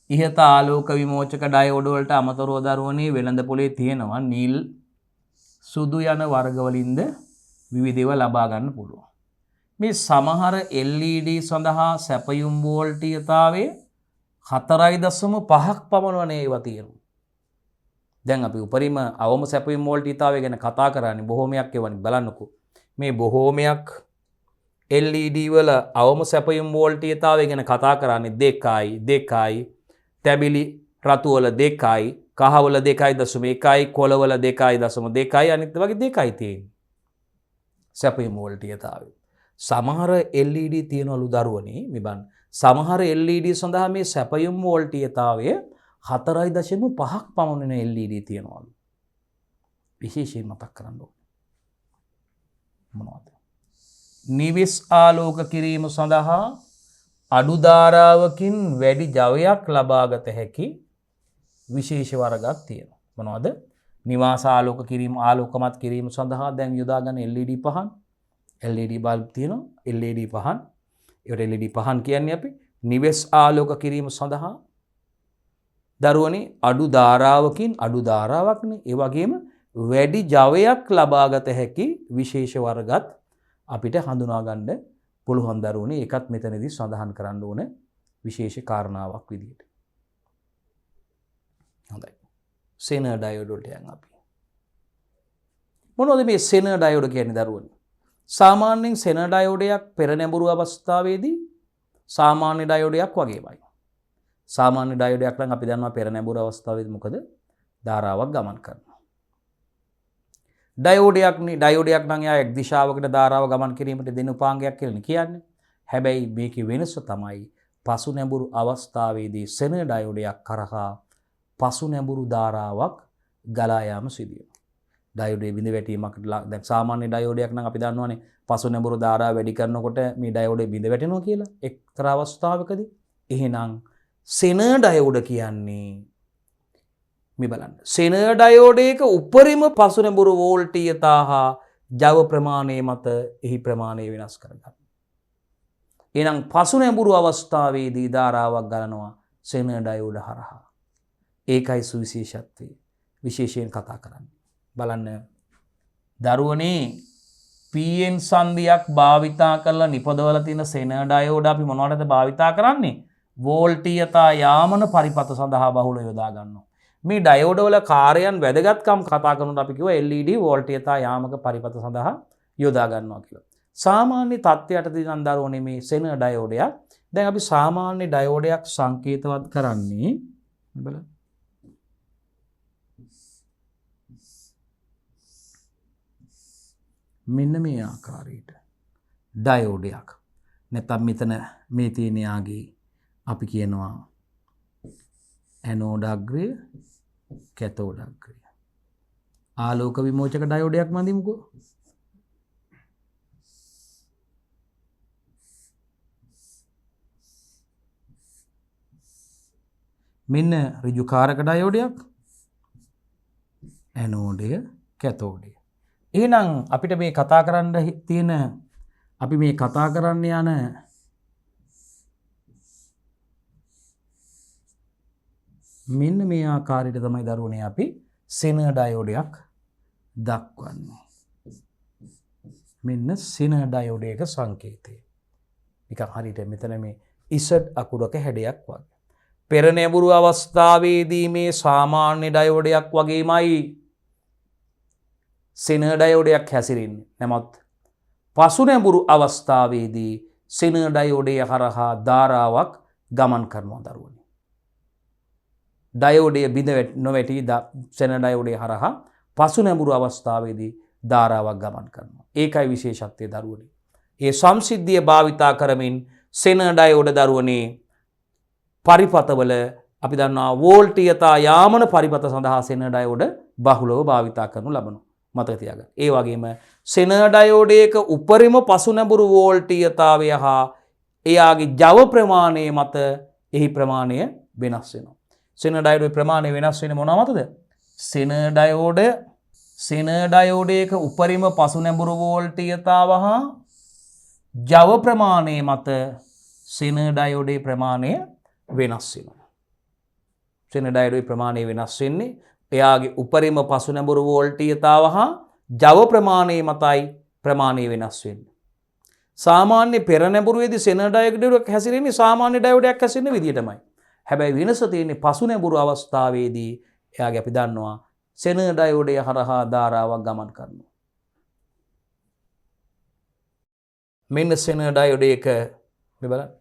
ඉහත ආලෝක විමෝචක ඩයෝඩ් වලට අමතරව දරුවනේ වෙළඳ පොලේ තියෙනවා නිල් සුදු යන වර්ගවලින්ද විවිධ ඒවා ලබා ගන්න පුළුවන්. මේ සමහර LED සඳහා සැපයුම් වෝල්ටීයතාවය 4.5ක් පමණ ඒවා තියෙනවා. දැන් අපි උපරිම අවම සැපයුම් වෝල්ටීයතාවය ගැන කතා කරන්නේ බොහෝමයක් ඒවනි බලන්නකෝ. මේ බොහෝමයක් LED වල අවම සැපයුම් වෝල්ටීයතාවය ගැන කතා කරන්නේ 2යි තැඹිලි රතු වල 2යි කහ වල 2.1යි කොළ වල 2.2යි අනිත් වගේ 2යි තියෙන්නේ. සැපයුම් වෝල්ටීයතාවය. සමහර LED තියනවලු දරුවනේ මේ බලන්න. සමහර LED සඳහා මේ සැපයුම් වෝල්ටීයතාවය 4.5ක් පමණ වෙන LED තියනවලු. විශේෂයෙන් මතක් කරන්න ඕනේ. මොනවද? නිවෙස් ආලෝක කිරීම සඳහා අඩු ධාරාවකින් වැඩි ජවයක් ලබාගත හැකි විශේෂ වර්ගයක් තියෙනවා. මොනවද? නිවාස ආලෝක කිරීම ආලෝකමත් කිරීම සඳහා දැන් යොදා ගන්න LED පහන් LED බල්බ් තියෙනවා LED පහන් ඒවට LED පහන් කියන්නේ අපි නිවෙස් ආලෝක කිරීම සඳහා දරුවනේ අඩු ධාරාවක්නේ ඒ වගේම වැඩි ජවයක් ලබාගත හැකි විශේෂ වර්ගත් අපිට හඳුනා ගන්න පුළුවන් දරුවනේ ඒකත් මෙතනදී සඳහන් කරන්න ඕන විශේෂ කාරණාවක් විදිහට. හොඳයි. සෙනර් ඩයෝඩ් වලට යන් අපි. මොනවද මේ සෙනර් ඩයෝඩ් කියන්නේ දරුවනේ? සාමාන්‍යයෙන් සෙනර් ඩයෝඩයක් පෙර නැඹුරු අවස්ථාවේදී සාමාන්‍ය ඩයෝඩයක් වගේමයි. සාමාන්‍ය ඩයෝඩයක් නම් අපි දන්නවා පෙර නැඹුරු අවස්ථාවේදී මොකද? ධාරාවක් ගමන් කරනවා. ඩයෝඩයක් නම් යා එක් දිශාවකට ධාරාව ගමන් කිරීමට දෙන උපාංගයක් කියලා කියන්නේ. හැබැයි මේකේ වෙනස තමයි පසු නැඹුරු අවස්ථාවේදී සෙනර් ඩයෝඩයක් කරහා පසු නැඹුරු ධාරාවක් ගලා යාම සිදු වෙනවා. ඩයෝඩේ බිඳ වැටීමකට දැන් සාමාන්‍ය ඩයෝඩයක් නම් අපි දන්නවනේ පසු නැඹුරු ධාරාව වැඩි කරනකොට මේ ඩයෝඩේ බිඳ වැටෙනවා කියලා එක්තරා අවස්ථාවකදී. එහෙනම් සෙන ඩයෝඩ කියන්නේ මේ බලන්න. සෙන ඩයෝඩයක උපරිම පසු නැඹුරු වෝල්ටීයතා හා ජව ප්‍රමාණය මත එහි ප්‍රමාණය වෙනස් කරගන්න. එහෙනම් පසු නැඹුරු අවස්ථාවේදී ධාරාවක් ගලනවා සෙන ඩයෝඩ හරහා. ඒකයි සුවිශේෂත්වය. විශේෂයෙන් කතා කරන්නේ. බලන්න දරුවනේ PN සංදියක් භාවිතා කරලා නිපදවලා තියෙන සෙන ඩයෝඩ අපි මොනවටද භාවිතා කරන්නේ? වෝල්ටීයතා යාමන පරිපත සඳහා බහුල යොදා ගන්නවා. මේ ඩයෝඩ වල කාර්යයන් වැදගත්කම් කතා කරනකොට අපි කිව්වා LED වෝල්ටීයතා යාමක පරිපත සඳහා යොදා ගන්නවා කියලා. සාමාන්‍ය තත්ත්වයටදී නම් දරුවනේ මේ සෙන ඩයෝඩයක් දැන් අපි සාමාන්‍ය ඩයෝඩයක් සංකේතවත් කරන්නේ බලන්න මෙන්න මේ ආකාරයට ඩයෝඩයක් නැත්නම් මෙතන මේ තියෙන යාගේ අපි කියනවා ඇනෝඩ අග්‍රය කැතෝඩ අග්‍රය ආලෝක විමෝචක ඩයෝඩයක් මන්දිමුකෝ මෙන්න ඍජුකාරක ඩයෝඩයක් ඇනෝඩය කැතෝඩය එහෙනම් අපිට මේ කතා කරන්න තියෙන අපි මේ කතා කරන්න යන මෙන්න මේ ආකාරයට තමයි දරුවනේ අපි සෙන ඩයෝඩයක් දක්වන්නේ. මෙන්න සෙන ඩයෝඩයක සංකේතය. නිකන් හරියට මෙතන මේ ඉසඩ් අකුරක හැඩයක් වගේ. පෙර නැඹුරු අවස්ථාවේදී මේ සාමාන්‍ය ඩයෝඩයක් වගේමයි සෙන ඩයෝඩයක් හැසිරෙන්නේ. නමුත් පසු නැඹුරු අවස්ථාවේදී සෙන ඩයෝඩය හරහා ධාරාවක් ගමන් කරනවා දරුවනේ. ඩයෝඩය බිඳ නොවැටි සෙන ඩයෝඩය හරහා පසු නැඹුරු අවස්ථාවේදී ධාරාවක් ගමන් කරනවා. ඒකයි විශේෂත්වය දරුවනේ. ඒ සංසිද්ධිය භාවිතා කරමින් සෙන ඩයෝඩ දරුවනේ පරිපතවල අපි දන්නවා වෝල්ටීයතා යාමන පරිපත සඳහා සෙන ඩයෝඩ බහුලව භාවිතා කරනු ලබනවා. මතක තියාගන්න. ඒ වගේම සෙන ඩයෝඩයක උපරිම පසු නැඹුරු වෝල්ටීයතාවය හා එයාගේ ජව ප්‍රමාණය මත එහි ප්‍රමාණය වෙනස් වෙනවා. සෙන ඩයෝඩේ ප්‍රමාණය වෙනස් වෙන්නේ මොනවා මතද? සෙන ඩයෝඩයක උපරිම පසු නැඹුරු වෝල්ටීයතාව හා ජව ප්‍රමාණය මත සෙන ඩයෝඩේ ප්‍රමාණය වෙනස් වෙනවා. සෙන ඩයෝඩේ ප්‍රමාණය වෙනස් වෙන්නේ එයාගේ උපරිම පසු නැඹුරු වෝල්ටීයතාව හා ජව ප්‍රමාණය මතයි ප්‍රමාණය වෙනස් වෙන්නේ. සාමාන්‍ය පෙර නැඹුරුවේදී සෙන ඩයෝඩයක් හැසිරෙන්නේ සාමාන්‍ය ඩයෝඩයක් හැසිරෙන විදිහටමයි. හැබැයි වෙනස තියෙන්නේ පසු නැඹුරු අවස්ථාවේදී එයාගේ අපි දන්නවා සෙන ඩයෝඩය හරහා ධාරාවක් ගමන් කරනවා. මෙන්න සෙන ඩයෝඩයක මේ බලන්න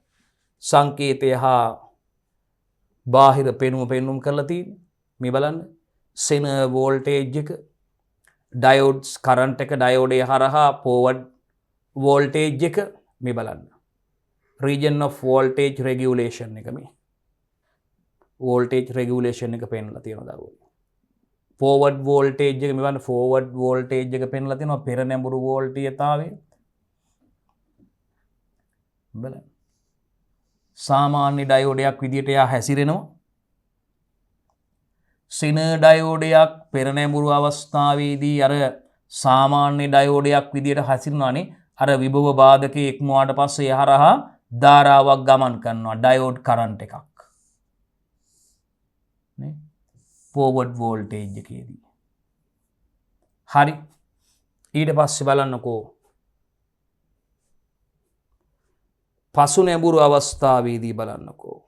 සංකේතය හා බාහිර පෙනුම කරලා තියෙන්නේ. මේ බලන්න සෙන වෝල්ටේජ් එක ඩයෝඩ්ස් කරන්ට් එක ඩයෝඩය හරහා ෆෝවර්ඩ් වෝල්ටේජ් එක මේ බලන්න region of voltage regulation එක මේ voltage regulation එක පෙන්වලා තියෙනවා දරුවෝ. forward voltage එක මේ බලන්න forward voltage එක පෙන්වලා තියෙනවා පෙර නැඹුරු වෝල්ටීයතාවය. බලන්න සාමාන්‍ය ඩයෝඩයක් විදියට එයා හැසිරෙනවා. සෙන ඩයෝඩයක් පෙර නැඹුරු අවස්ථාවේදී අර සාමාන්‍ය ඩයෝඩයක් විදියට හැසිරෙනවානේ. අර විභව බාධකයේ ඉක්මවාට පස්සේ යහරහා ධාරාවක් ගමන් කරනවා ඩයෝඩ් කරන්ට් එකක්. නේ? forward voltage එකේදී. හරි. ඊට පස්සේ බලන්නකෝ පසු නැඹුරු අවස්ථාවේදී බලන්නකෝ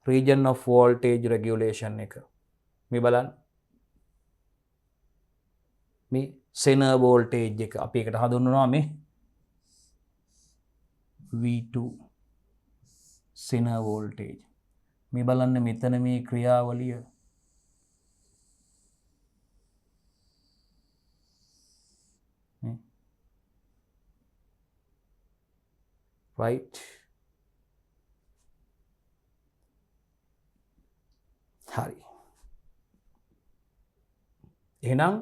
region of voltage regulation එක මේ බලන්න මේ සෙන වෝල්ටේජ් එක අපි එකට හඳුන්වනවා මේ V2 සෙන වෝල්ටේජ් මේ බලන්න මෙතන මේ ක්‍රියාවලිය right හරි එහෙනම්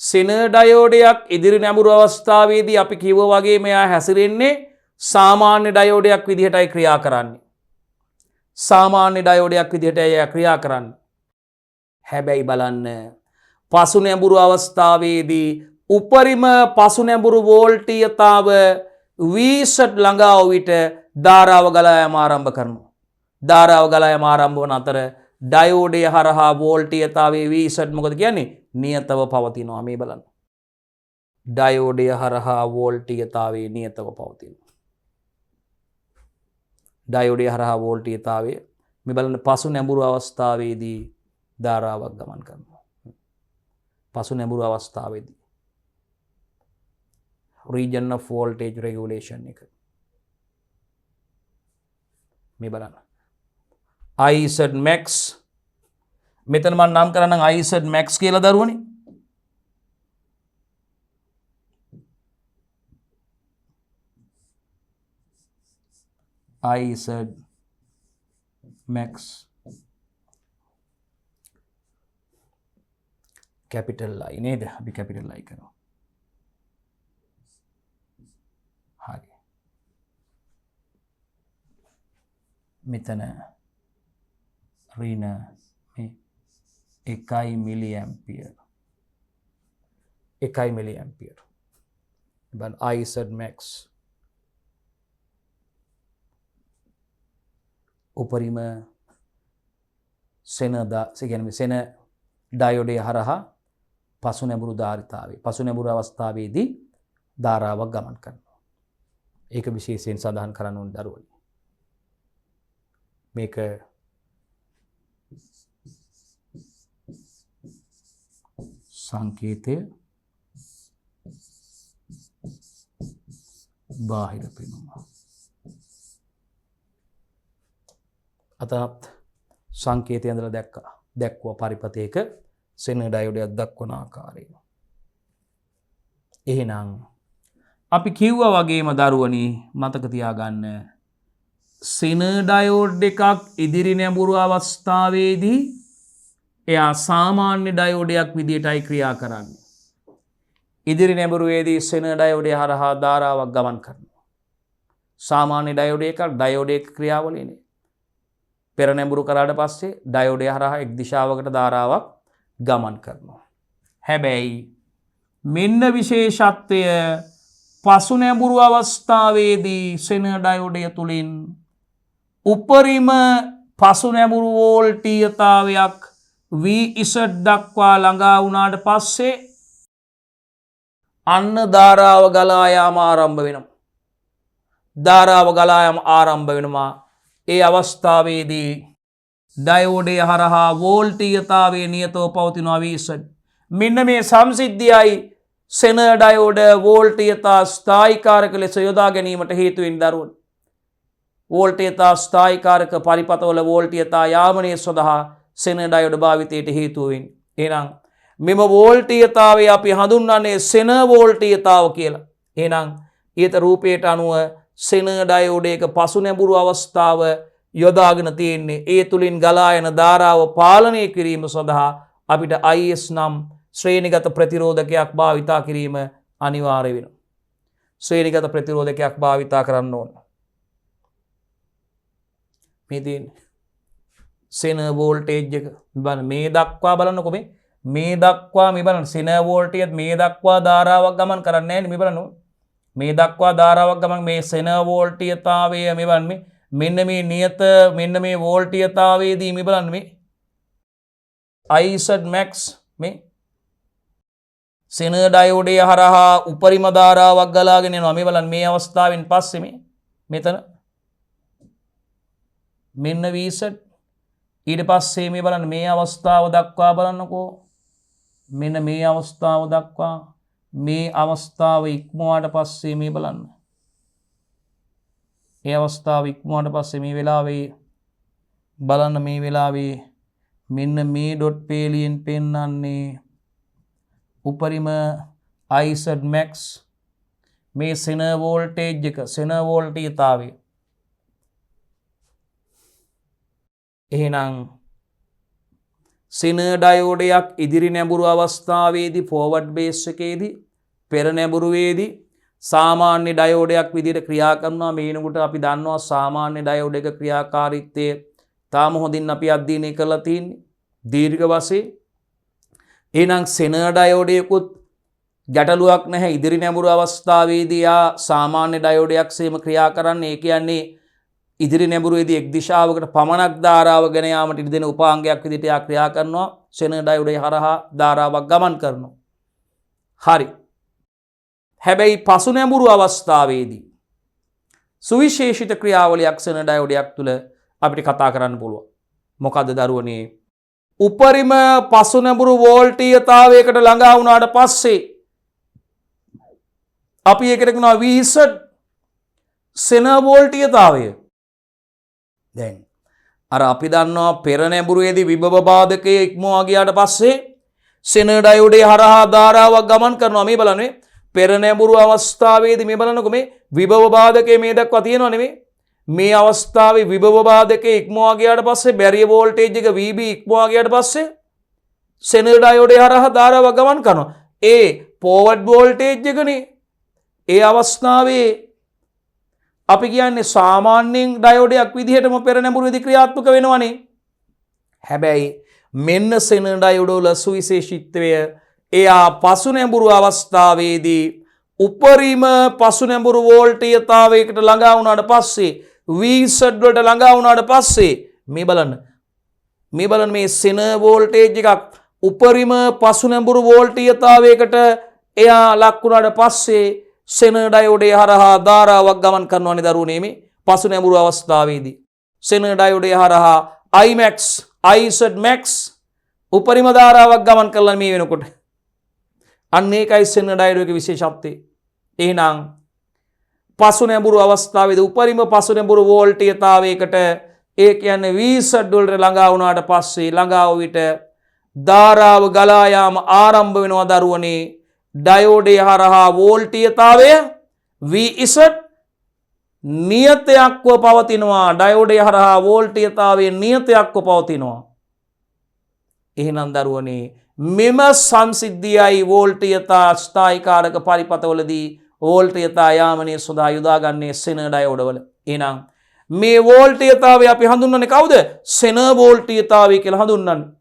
සෙන ඩයෝඩයක් ඉදිරි නැඹුරු අවස්ථාවේදී අපි කිව්වා වගේ මෙයා හැසිරෙන්නේ සාමාන්‍ය ඩයෝඩයක් විදිහටයි ක්‍රියා කරන්නේ. සාමාන්‍ය ඩයෝඩයක් විදිහට එය ක්‍රියා කරන්නේ. හැබැයි බලන්න පසු නැඹුරු අවස්ථාවේදී උපරිම පසු නැඹුරු වෝල්ටීයතාව V-set ළඟා වූ විට ධාරාව ගලා යාම ආරම්භ කරනවා. ධාරාව ගලා යාම ආරම්භ වන අතර ඩයෝඩය හරහා වෝල්ටීයතාවයේ V-set මොකද කියන්නේ? නියතව පවතිනවා. මේ බලන්න. ඩයෝඩය හරහා වෝල්ටීයතාවයේ නියතව පවතිනවා. ඩයෝඩය හරහා වෝල්ටීයතාවයේ මේ බලන්න පසු නැඹුරු අවස්ථාවේදී ධාරාවක් ගමන් කරනවා. පසු නැඹුරු අවස්ථාවේදී region of voltage regulation එක මේ බලන්න IZ max මෙතන මම නම් කරන්නම් IZ max කියලා දරුවනේ. IZ max capital I නේද? අපි capital I කරනවා. හරි. මෙතන ඍණ මේ 1 මිලි ඇම්පියර් 1 මිලි ඇම්පියර් බලන්න IZ max උපරිම සෙන ඩයෝඩය හරහා පසු නැඹුරු ධාරිතාවේ පසු නැඹුරු අවස්ථාවේදී ධාරාවක් ගමන් කරනවා. ඒක විශේෂයෙන් සඳහන් කරන්න ඕන දරුවනි. මේක සංකේතය බාහිර පෙනුම. අතත් සංකේතය ඇඳලා දැක්වුවා පරිපතයක සෙන ඩයෝඩයක් දක්වන ආකාරය. එහෙනම් අපි කිව්වා වගේම දරුවනි මතක තියාගන්න සෙන ඩයෝඩ් එකක් ඉදිරි නැඹුරු අවස්ථාවේදී එයා සාමාන්‍ය ඩයෝඩයක් විදිහටයි ක්‍රියා කරන්නේ. ඉදිරි නැඹුරුවේදී සෙන ඩයෝඩය හරහා ධාරාවක් ගමන් කරනවා. සාමාන්‍ය ඩයෝඩ එකක් ඩයෝඩ එක ක්‍රියාවලියනේ. පෙර නැඹුරු කරාට පස්සේ ඩයෝඩය හරහා එක් දිශාවකට ධාරාවක් ගමන් කරනවා. හැබැයි මෙන්න විශේෂත්වය පසු නැඹුරු අවස්ථාවේදී සෙන ඩයෝඩය තුලින් උපරිම පසු නැඹුරු වෝල්ටීයතාවයක් VZ දක්වා ළඟා වුණාට පස්සේ අන්න ධාරාව ගලා යාම ආරම්භ වෙනවා. ධාරාව ගලා යාම ආරම්භ වෙනවා. ඒ අවස්ථාවේදී ඩයෝඩය හරහා වෝල්ටීයතාවයේ නියතව පවතිනවා VZ. මෙන්න මේ සම්සිද්ධියයි සෙන ඩයෝඩ වෝල්ටීයතා ස්ථායීකාරක ලෙස යොදා ගැනීමට හේතු වෙන දරුවනි. වෝල්ටීයතා ස්ථායීකාරක පරිපතවල වෝල්ටීයතා යාමනය සඳහා සෙන ඩයෝඩ භාවිතයට හේතු වෙන්නේ. එහෙනම් මෙම වෝල්ටීයතාවය අපි හඳුන්වන්නේ සෙන වෝල්ටීයතාව කියලා. එහෙනම් ඊට රූපයට අනුව සෙන ඩයෝඩයක පසු නැඹුරු අවස්ථාව යොදාගෙන තියෙන්නේ ඒ තුලින් ගලා යන ධාරාව පාලනය කිරීම සඳහා අපිට IS නම් ශ්‍රේණිගත ප්‍රතිරෝධකයක් භාවිතා කිරීම අනිවාර්ය වෙනවා. ශ්‍රේණිගත ප්‍රතිරෝධකයක් භාවිතා කරන්න ඕන. මේ තියෙන්නේ සෙන වෝල්ටේජ් එක බලන්න මේ දක්වා බලන්නකො මේ දක්වා මේ බලන්න සෙන වෝල්ටේජ් මේ දක්වා ධාරාවක් ගමන් කරන්නේ නැහැ නේ මේ බලන්න මේ දක්වා ධාරාවක් ගමන් මේ සෙන වෝල්ටීයතාවය මේ බලන්න මෙන්න මේ නියත මෙන්න මේ වෝල්ටීයතාවයේදී මේ බලන්න මේ IZ max මේ සෙන ඩයෝඩය හරහා උපරිම ධාරාවක් ගලාගෙන යනවා මේ බලන්න මේ අවස්ථාවෙන් පස්සේ මේ මෙතන මෙන්න VZ ඊට පස්සේ මේ බලන්න මේ අවස්ථාව දක්වා බලන්නකෝ මෙන්න මේ අවස්ථාව දක්වා මේ අවස්ථාව ඉක්මුවාට පස්සේ මේ බලන්න මේ අවස්ථාව ඉක්මුවාට පස්සේ මේ වෙලාවේ බලන්න මේ වෙලාවේ මෙන්න මේ ඩොට් පේලියෙන් පෙන්වන්නේ උපරිම IZ max මේ සෙන වෝල්ටේජ් එක සෙන වෝල්ටීයතාවය. එහෙනම් සෙන ඩයෝඩයක් ඉදිරි නැඹුරු අවස්ථාවේදී ෆෝවර්ඩ් බේස් එකේදී පෙර නැඹුරුවේදී සාමාන්‍ය ඩයෝඩයක් විදිහට ක්‍රියා කරනවා. මේනකොට අපි දන්නවා සාමාන්‍ය ඩයෝඩ් එක ක්‍රියාකාරීත්වය තාම හොඳින් අපි අධ්‍යයනය කරලා තියෙන්නේ දීර්ඝ වශයෙන්. එහෙනම් සෙන ඩයෝඩයකුත් ගැටලුවක් නැහැ. ඉදිරි නැඹුරු අවස්ථාවේදී සාමාන්‍ය ඩයෝඩයක් සේම ක්‍රියා කරන්නේ. ඒ කියන්නේ ඉදිරි නැඹුරුවේදී එක් දිශාවකට පමණක් ධාරාව ගෙන යාමට ඉඩ දෙන උපාංගයක් විදිහට එයා ක්‍රියා කරනවා. සෙන ඩයෝඩය හරහා ධාරාවක් ගමන් කරනවා. හරි. හැබැයි පසු නැඹුරු අවස්ථාවේදී සුවිශේෂිත ක්‍රියාවලියක් සෙන ඩයෝඩයක් තුළ අපිට කතා කරන්න පුළුවන්. මොකද්ද දරුවනේ? උපරිම පසු නැඹුරු වෝල්ටීයතාවයකට ළඟා වුණාට පස්සේ අපි ඒකට කියනවා වීසඩ් සෙන වෝල්ටීයතාවය. දැන් අර අපි දන්නවා පෙර නැඹුරුවේදී විභව බාධකයේ ඉක්මවා ගියාට පස්සේ සෙන ඩයෝඩය හරහා ධාරාවක් ගමන් කරනවා. මේ බලන්නේ පෙර නැඹුරු අවස්ථාවේදී මේ බලන්නකො මේ විභව බාධකයේ මේ දක්වා තියෙනව නෙමෙයි. මේ අවස්ථාවේ විභව බාධකයේ ඉක්මවා ගියාට පස්සේ බැරියර් වෝල්ටේජ් එක VB ඉක්මවා ගියාට පස්සේ සෙන ඩයෝඩය හරහා ධාරාවක් ගමන් කරනවා. ඒ ෆෝවර්ඩ් වෝල්ටේජ් එකනේ. ඒ අවස්ථාවේ අපි කියන්නේ සාමාන්‍යයෙන් ඩයෝඩයක් විදිහටම පෙර නැඹුරුවේදී ක්‍රියාත්මක වෙනවනේ. හැබැයි මෙන්න සෙන ඩයෝඩ වල සුවිශේෂීත්වය එයා පසු නැඹුරු අවස්ථාවේදී උපරිම පසු නැඹුරු වෝල්ටීයතාවයකට ළඟා වුණාට පස්සේ වීසඩ් වලට ළඟා වුණාට පස්සේ මේ බලන්න මේ සෙන වෝල්ටේජ් එකක් උපරිම පසු නැඹුරු වෝල්ටීයතාවයකට එයා ලක් වුණාට පස්සේ සෙන ඩයෝඩය හරහා ධාරාවක් ගමන් කරනවානේ දරුවනේ මේ පසු නැඹුරු අවස්ථාවේදී. සෙන ඩයෝඩය හරහා Imax IZ max උපරිම ධාරාවක් ගමන් කරලා මේ වෙනකොට. අන්න ඒකයි සෙන ඩයෝඩයේ විශේෂත්වය. එහෙනම් පසු නැඹුරු අවස්ථාවේදී උපරිම පසු නැඹුරු වෝල්ටීයතාවයකට ඒ කියන්නේ වීසඩ් වලට ළඟා වුණාට පස්සේ ළඟා වූ විට ධාරාව ගලා යාම ආරම්භ වෙනවා දරුවනේ. ඩයෝඩය හරහා වෝල්ටීයතාවය VZ නියතයක්ව පවතිනවා. ඩයෝඩය හරහා වෝල්ටීයතාවය නියතයක්ව පවතිනවා. එහෙනම් දරුවනේ මෙම සංසිද්ධියයි වෝල්ටීයතා ස්ථායිකාරක පරිපථවලදී වෝල්ටීයතා යාමනයේ සඳහා යොදාගන්නේ සෙන ඩයෝඩවල. එහෙනම් මේ වෝල්ටීයතාවය අපි හඳුන්වන්නේ කවුද? සෙන වෝල්ටීයතාවය කියලා හඳුන්වන්නේ.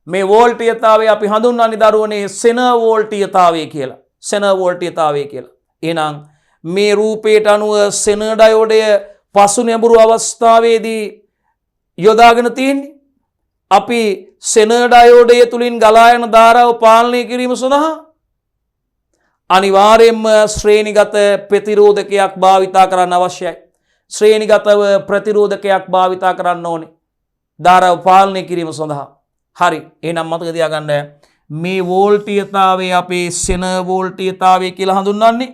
මේ වෝල්ටීයතාවය අපි හඳුන්වන්නේ දරුවනේ සෙන වෝල්ටීයතාවය කියලා. සෙන වෝල්ටීයතාවය කියලා. එහෙනම් මේ රූපයට අනුව සෙන ඩයෝඩය පසු නැඹුරු අවස්ථාවේදී යොදාගෙන තියෙන්නේ. අපි සෙන ඩයෝඩය තුලින් ගලා යන ධාරාව පාලනය කිරීම සඳහා අනිවාර්යයෙන්ම ශ්‍රේණිගත ප්‍රතිරෝධකයක් භාවිතා කරන්න අවශ්‍යයි. ශ්‍රේණිගතව ප්‍රතිරෝධකයක් භාවිතා කරන්න ඕනේ ධාරාව පාලනය කිරීම සඳහා. හරි. එහෙනම් මතක තියාගන්න මේ වෝල්ටීයතාවය අපේ සෙන වෝල්ටීයතාවය කියලා හඳුන්වන්නේ.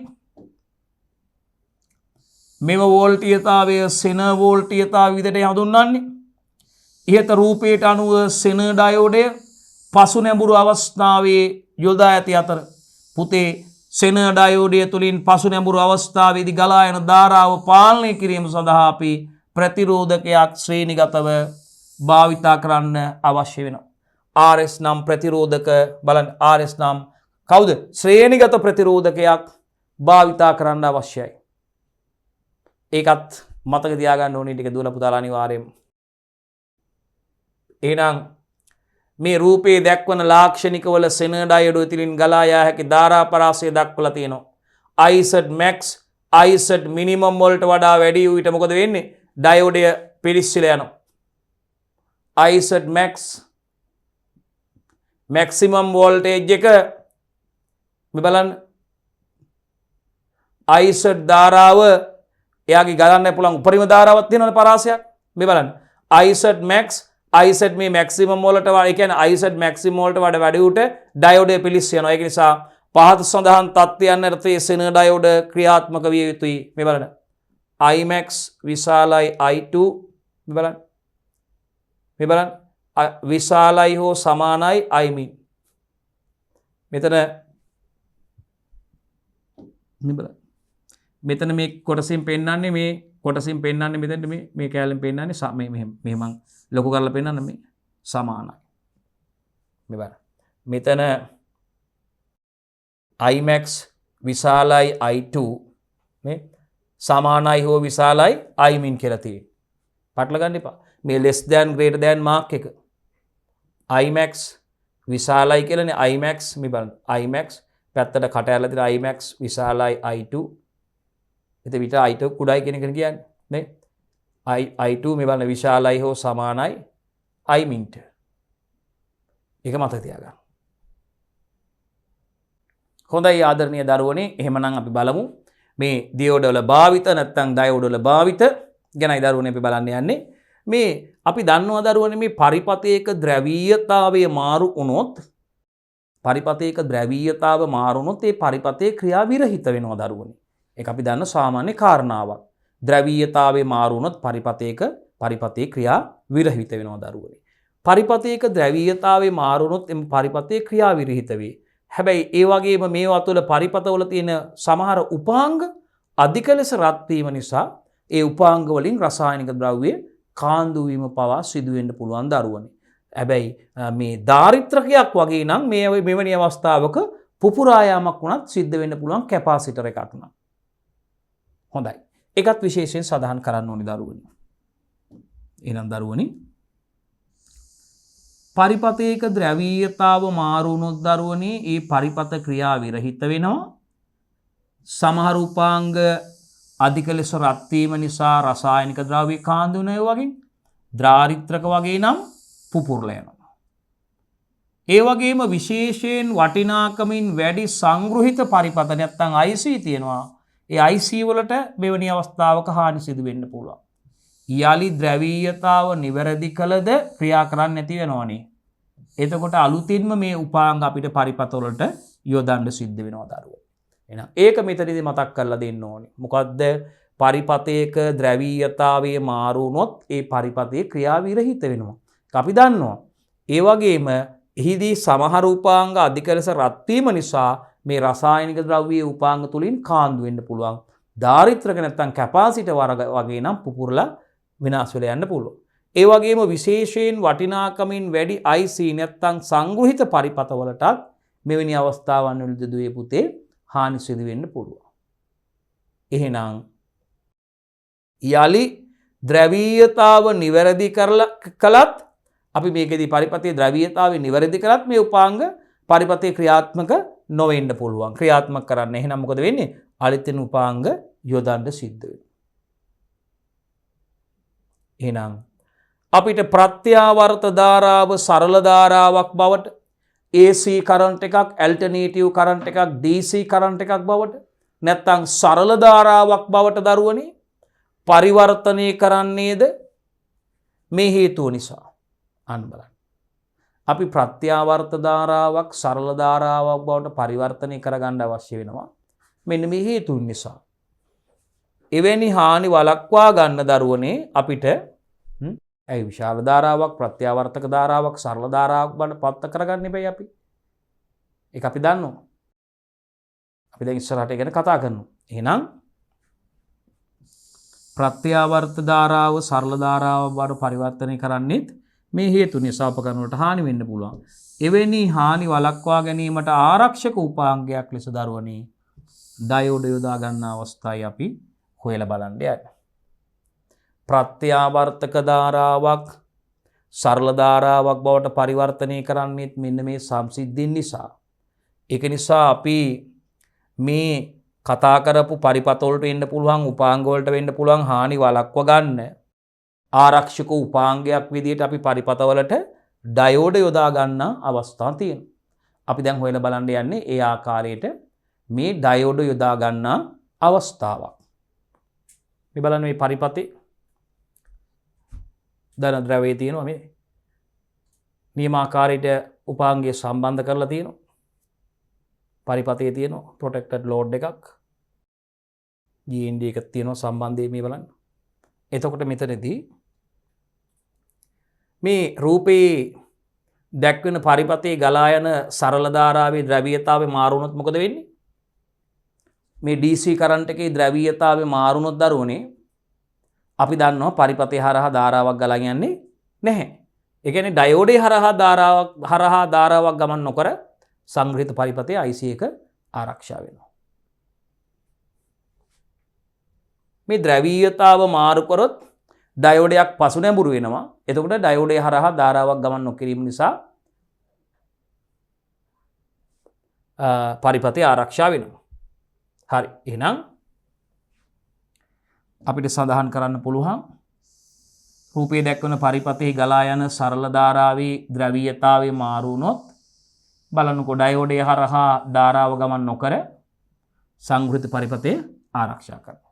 මෙම වෝල්ටීයතාවය සෙන වෝල්ටීයතාවය විදිහට හඳුන්වන්නේ. ඉහත රූපයට අනුව සෙන ඩයෝඩය පසු නැඹුරු අවස්ථාවේ යොදා ඇති අතර පුතේ සෙන ඩයෝඩය තුලින් පසු නැඹුරු අවස්ථාවේදී ගලා යන ධාරාව පාලනය කිරීම සඳහා අපි ප්‍රතිරෝධකයක් ශ්‍රේණිගතව භාවිතා කරන්න අවශ්‍ය වෙනවා. RS නම් ප්‍රතිරෝධක බලන්න RS නම් කවුද? ශ්‍රේණිගත ප්‍රතිරෝධකයක් භාවිතා කරන්න අවශ්‍යයි. ඒකත් මතක තියාගන්න ඕනේ ටික දුවලා පුතාලා අනිවාර්යයෙන්ම. එහෙනම් මේ රූපේ දැක්වන ලාක්ෂණිකවල සෙන ඩයෝඩය තුලින් ගලා යා හැකි ධාරා පරාසය දක්වලා තියෙනවා. IZ max IZ minimum වලට වඩා වැඩි වූ විට මොකද වෙන්නේ? ඩයෝඩය පිළිස්සලා යනවා. IZ max maximum voltage එක මේ බලන්න IZ ධාරාව එයාගේ ගලන්න පුළුවන් උපරිම ධාරාවක් තියෙනවනේ පරාසයක්. මේ බලන්න IZ max IZ මේ maximum වලට වඩා ඒ කියන්නේ IZ maximum වලට වඩා වැඩි උට ඩයෝඩය පිළිස්ස යනවා. ඒක නිසා පහත සඳහන් තත්ත්වයන් යටතේ සෙන ඩයෝඩ ක්‍රියාත්මක විය යුතුයි. මේ බලන්න Imax විශාලයි I2 මේ බලන්න විශාලයි හෝ සමානයි Imin. මෙතන මේ කොටසින් පෙන්නන්නේ මේ කොටසින් පෙන්නන්නේ මෙතනට මේ කැලෙන් පෙන්නන්නේ මේ මම ලොකු කරලා පෙන්නන්න මේ සමානයි. මේ බලන්න. මෙතන Imax විශාලයි I2 මේ සමානයි හෝ විශාලයි Imin කියලා තියෙනවා. පටල ගන්න එපා. මේ less than greater than mark එක. Imax විශාලයි කියලානේ Imax මේ බලන්න. Imax පැත්තට කට ඇරලා තියෙන Imax විශාලයි I2. එතෙ විතර I2 කුඩායි කියන එක කියන්නේ නේ. I2 මේ බලන්න විශාලයි හෝ සමානයි Imin. ඒක මතක තියාගන්න. හොඳයි ආදරණීය දරුවනේ එහෙමනම් අපි බලමු මේ දියෝඩ වල භාවිත නැත්නම් ඩයෝඩ වල භාවිත ගැනයි දරුවනේ අපි බලන්න යන්නේ. මේ අපි දන්නවා දරුවනේ මේ පරිපතයක ද්‍රවීයතාවය මාරු වුණොත් පරිපතයක ද්‍රවීයතාව මාරු වුණොත් ඒ පරිපතේ ක්‍රියා විරහිත වෙනවා දරුවනේ. ඒක අපි දන්න සාමාන්‍ය කාරණාවක්. ද්‍රවීයතාවේ මාරු වුණොත් පරිපතේ ක්‍රියා විරහිත වෙනවා දරුවනේ. පරිපතයක ද්‍රවීයතාවේ මාරු වුණොත් එම් පරිපතේ ක්‍රියා විරහිත වේ. හැබැයි ඒ වගේම මේවා තුළ පරිපතවල තියෙන සමහර උපාංග අධික ලෙස රත් වීම නිසා ඒ උපාංග වලින් රසායනික ද්‍රව්‍ය කාන්දු වීම පවා සිදු වෙන්න පුළුවන් දරුවනේ. හැබැයි මේ දාරිත්‍රකයක් වගේ නම් මෙවැනි අවස්ථාවක පුපුරා යාමක් වුණත් සිද්ධ වෙන්න පුළුවන් කැපාසිටර් එකක් නම්. හොඳයි. ඒකත් විශේෂයෙන් සඳහන් කරන්න ඕනේ දරුවනේ. එහෙනම් දරුවනේ පරිපතයක ද්‍රවීයතාව මාරු වුණොත් දරුවනේ ඒ පරිපත ක්‍රියා විරහිත වෙනවා. සමහර උපාංග අධික ලෙස රත් වීම නිසා රසායනික ද්‍රව්‍ය කාන්දු වෙනවා වගේ ද්‍රාරිත්‍රක වගේ නම් පුපුරලා යනවා. ඒ වගේම විශේෂයෙන් වටිනාකමින් වැඩි සංග්‍රහිත පරිපත නැත්නම් IC තියෙනවා. ඒ IC වලට මෙවැනි අවස්ථාවක හානි සිදු වෙන්න පුළුවන්. යලි ද්‍රවීයතාව නිවැරදි කළද ක්‍රියා කරන්නේ නැති වෙනවනේ. එතකොට අලුතින්ම මේ උපාංග අපිට පරිපතවලට යොදන්න සිද්ධ වෙනවා දරුවෝ. එහෙනම් ඒක මෙතනදී මතක් කරලා දෙන්න ඕනේ. මොකද්ද? පරිපතයක ද්‍රවීයතාවයේ මාරු වුණොත් ඒ පරිපතේ ක්‍රියා විරහිත වෙනවා. අපි දන්නවා. ඒ වගේම එහිදී සමහර උපාංග අධික ලෙස රත් වීම නිසා මේ රසායනික ද්‍රව්‍යයේ උපාංග තුලින් කාන්දු වෙන්න පුළුවන්. දාරිත්‍රක නැත්නම් කැපාසිටර් වගේ නම් පුපුරලා විනාශ වෙලා යන්න පුළුවන්. ඒ වගේම විශේෂයෙන් වටිනාකමින් වැඩි IC නැත්නම් සංග්‍රහිත පරිපතවලටත් මෙවැනි අවස්ථාවන් වලදී දුවේ පුතේ හානි සිදු වෙන්න පුළුවන්. එහෙනම් යලි ද්‍රවීයතාව නිවැරදි කළත් අපි මේකෙදී පරිපතයේ ද්‍රවීයතාවය නිවැරදි කළත් මේ උපාංග පරිපතේ ක්‍රියාත්මක නොවෙන්න පුළුවන්. ක්‍රියාත්මක කරන්න එහෙනම් මොකද වෙන්නේ? අලුතින් උපාංග යොදන්න සිද්ධ වෙනවා. එහෙනම් අපිට ප්‍රත්‍යාවර්ත ධාරාව සරල ධාරාවක් බවට AC කරන්ට් එකක් ඇල්ටර්නේටිව් කරන්ට් එකක් DC කරන්ට් එකක් බවට නැත්නම් සරල ධාරාවක් බවට දරුවනේ පරිවර්තනය කරන්නේද මේ හේතුව නිසා. අන්න බලන්න. අපි ප්‍රත්‍යාවර්ත ධාරාවක් සරල ධාරාවක් බවට පරිවර්තනය කරගන්න අවශ්‍ය වෙනවා. මෙන්න මේ හේතුන් නිසා. එවැනි හානි වළක්වා ගන්න දරුවනේ අපිට ඇයි විශාල ධාරාවක් ප්‍රත්‍යාවර්තක ධාරාවක් සරල ධාරාවක් බවට පත් කරගන්න එපයි අපි. ඒක අපි දන්නවා. අපි දැන් ඉස්සරහට ගැන කතා කරනවා. එහෙනම් ප්‍රත්‍යාවර්ත ධාරාව සරල ධාරාව බවට පරිවර්තනය කරන්නේත් මේ හේතු නිසා උපකරණවලට හානි වෙන්න පුළුවන්. එවැනි හානි වළක්වා ගැනීමට ආරක්ෂක උපාංගයක් ලෙස දරුවනේ ඩයෝඩ් යොදා ගන්න අවස්ථාවයි අපි හොයලා බලන්න යන්නේ. ප්‍රත්‍යාවර්තක ධාරාවක් සරල ධාරාවක් බවට පරිවර්තනය කරන්නේත් මෙන්න මේ සම්සිද්ධීන් නිසා. ඒක නිසා අපි මේ කතා කරපු පරිපත වලට වෙන්න පුළුවන් උපාංග වලට වෙන්න පුළුවන් හානි වළක්ව ගන්න ආරක්ෂක උපාංගයක් විදිහට අපි පරිපතවලට ඩයෝඩ් යොදා ගන්න අවස්ථා තියෙනවා. අපි දැන් හොයලා බලන්න යන්නේ ඒ ආකාරයට මේ ඩයෝඩ් යොදා ගන්න අවස්ථාවක්. මේ බලන්න මේ පරිපතේ ධන ද්‍රව්‍යය තියෙනවා මේ නියමාකාරයට උපාංගය සම්බන්ධ කරලා තියෙනවා. පරිපතේ තියෙනවා ප්‍රොටෙක්ටඩ් ලෝඩ් එකක් GND එකක් තියෙනවා සම්බන්ධයේ මේ බලන්න. එතකොට මෙතනදී මේ රූපේ දැක්වෙන පරිපතේ ගලා යන සරල ධාරාවේ ද්‍රවීයතාවය මාරු වුණොත් මොකද වෙන්නේ? මේ DC කරන්ට් එකේ ද්‍රවීයතාවය මාරු වුණොත් දරුවනේ අපි දන්නවා පරිපතේ හරහා ධාරාවක් ගලා යන්නේ නැහැ. ඒ කියන්නේ ඩයෝඩේ හරහා ධාරාවක් ගමන් නොකර සංග්‍රහිත පරිපථයේ IC එක ආරක්ෂා වෙනවා. මේ ද්‍රවීයතාව මාරු කරොත් ඩයෝඩයක් පසු නැඹුරු වෙනවා. එතකොට ඩයෝඩේ හරහා ධාරාවක් ගමන් නොකිරීම නිසා පරිපථය ආරක්ෂා වෙනවා. හරි. එහෙනම් අපිට සඳහන් කරන්න පුළුවන් රූපයේ දැක්වන පරිපථයේ ගලා යන සරල ධාරාවේ ද්‍රවීයතාවය මාරු වුණොත් බලන්නකෝ ඩයෝඩය හරහා ධාරාව ගමන් නොකර සංග්‍රහිත පරිපථය ආරක්ෂා කරනවා.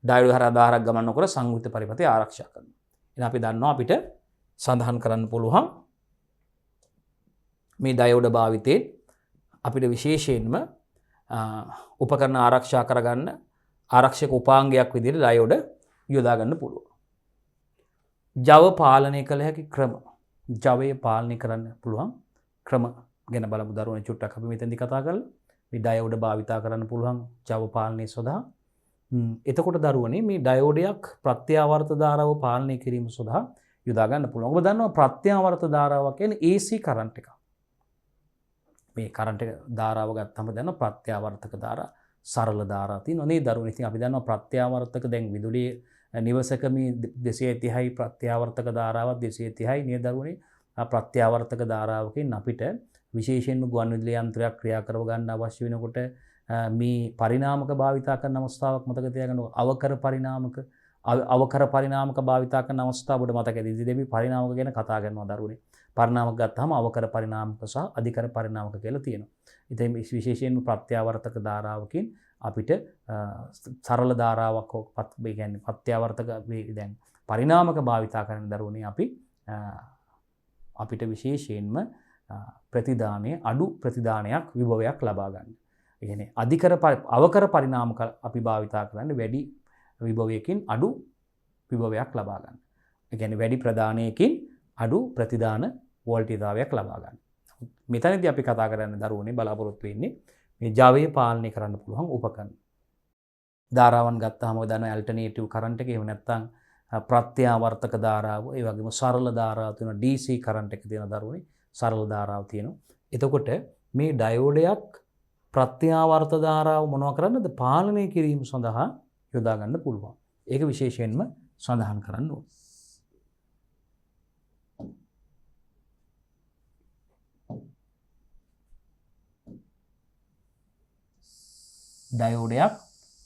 ඩයෝඩය හරහා ධාරාවක් ගමන් නොකර සංග්‍රහිත පරිපථය ආරක්ෂා කරනවා. එහෙනම් අපි දන්නවා අපිට සඳහන් කරන්න පුළුවන් මේ ඩයෝඩ භාවිතයෙන් අපිට විශේෂයෙන්ම උපකරණ ආරක්ෂා කරගන්න ආරක්ෂක උපාංගයක් විදිහට ඩයෝඩ යොදා ගන්න පුළුවන්. ජව පාලනය කළ හැකි ක්‍රම. ජවය පාලනය කරන්න පුළුවන් ක්‍රම ගැන බලමු දරුවනේ චුට්ටක් අපි මෙතෙන්දි කතා කරලා. මේ ඩයෝඩ භාවිතා කරන්න පුළුවන් ජව පාලනය සඳහා. එතකොට දරුවනේ මේ ඩයෝඩයක් ප්‍රත්‍යාවර්ත ධාරාව පාලනය කිරීම සඳහා යොදා ගන්න පුළුවන්. ඔබ දන්නවා ප්‍රත්‍යාවර්ත ධාරාව කියන්නේ AC කරන්ට් එකක්. මේ කරන්ට් එක ධාරාව ගත්තම දන්න ප්‍රත්‍යාවර්තක ධාරා සරල ධාරා තියෙනවා නේ දරුවනේ. ඉතින් අපි දන්නවා ප්‍රත්‍යාවර්තක දැන් විදුලිය නිවසක මේ 230යි ප්‍රත්‍යාවර්තක ධාරාවක් 230යි නේ දරුවනේ. ප්‍රත්‍යාවර්තක ධාරාවකින් අපිට විශේෂයෙන්ම ගුවන් විදුලි යන්ත්‍රයක් ක්‍රියා කරව ගන්න අවශ්‍ය වෙනකොට මේ පරිණාමක භාවිතා කරන අවස්ථාවක් මතක තියාගන්න. අවකර පරිණාමක භාවිතා කරන අවස්ථාව ඔබට මතක ඇති. ඉතින් අපි පරිණාමක ගැන කතා කරනවා දරුවනේ. පරිණාමක ගත්තාම අවකර පරිණාමක සහ අධිකර පරිණාමක කියලා තියෙනවා. ඉතින් විශේෂයෙන්ම ප්‍රත්‍යාවර්තක ධාරාවකින් අපිට සරල ධාරාවක් ඒ කියන්නේ ප්‍රත්‍යාවර්තක දැන් පරිණාමක භාවිතා කරන දරුවනේ අපිට විශේෂයෙන්ම ප්‍රතිදානයේ අඩු ප්‍රතිදානයක් විභවයක් ලබා ගන්න. ඒ කියන්නේ අවකර පරිණාමක අපි භාවිතා කරන්නේ වැඩි විභවයකින් අඩු විභවයක් ලබා ගන්න. ඒ කියන්නේ වැඩි ප්‍රදානයකින් අඩු ප්‍රතිදාන වෝල්ටේජාවයක් ලබා ගන්න. මෙතනදී අපි කතා කරන්නේ දරුවනේ බලාපොරොත්තු වෙන්නේ මේ ජවය පාලනය කරන්න පුළුවන් උපකරණ. ධාරාවන් ගත්තාම ඔය දන්න ඇල්ටර්නේටිව් කරන්ට් එක එහෙම නැත්නම් ප්‍රත්‍යාවර්තක ධාරාව, ඒ වගේම සරල ධාරාව තියෙනවා, DC කරන්ට් එක තියෙන දරුවනේ සරල ධාරාව තියෙනවා. එතකොට මේ ඩයෝඩයක් ප්‍රත්‍යාවර්ත ධාරාව මොනවා කරන්නද පාලනය කිරීම සඳහා යොදා ගන්න පුළුවන්. ඒක විශේෂයෙන්ම සඳහන් කරන්න ඕනේ. ඩයෝඩයක්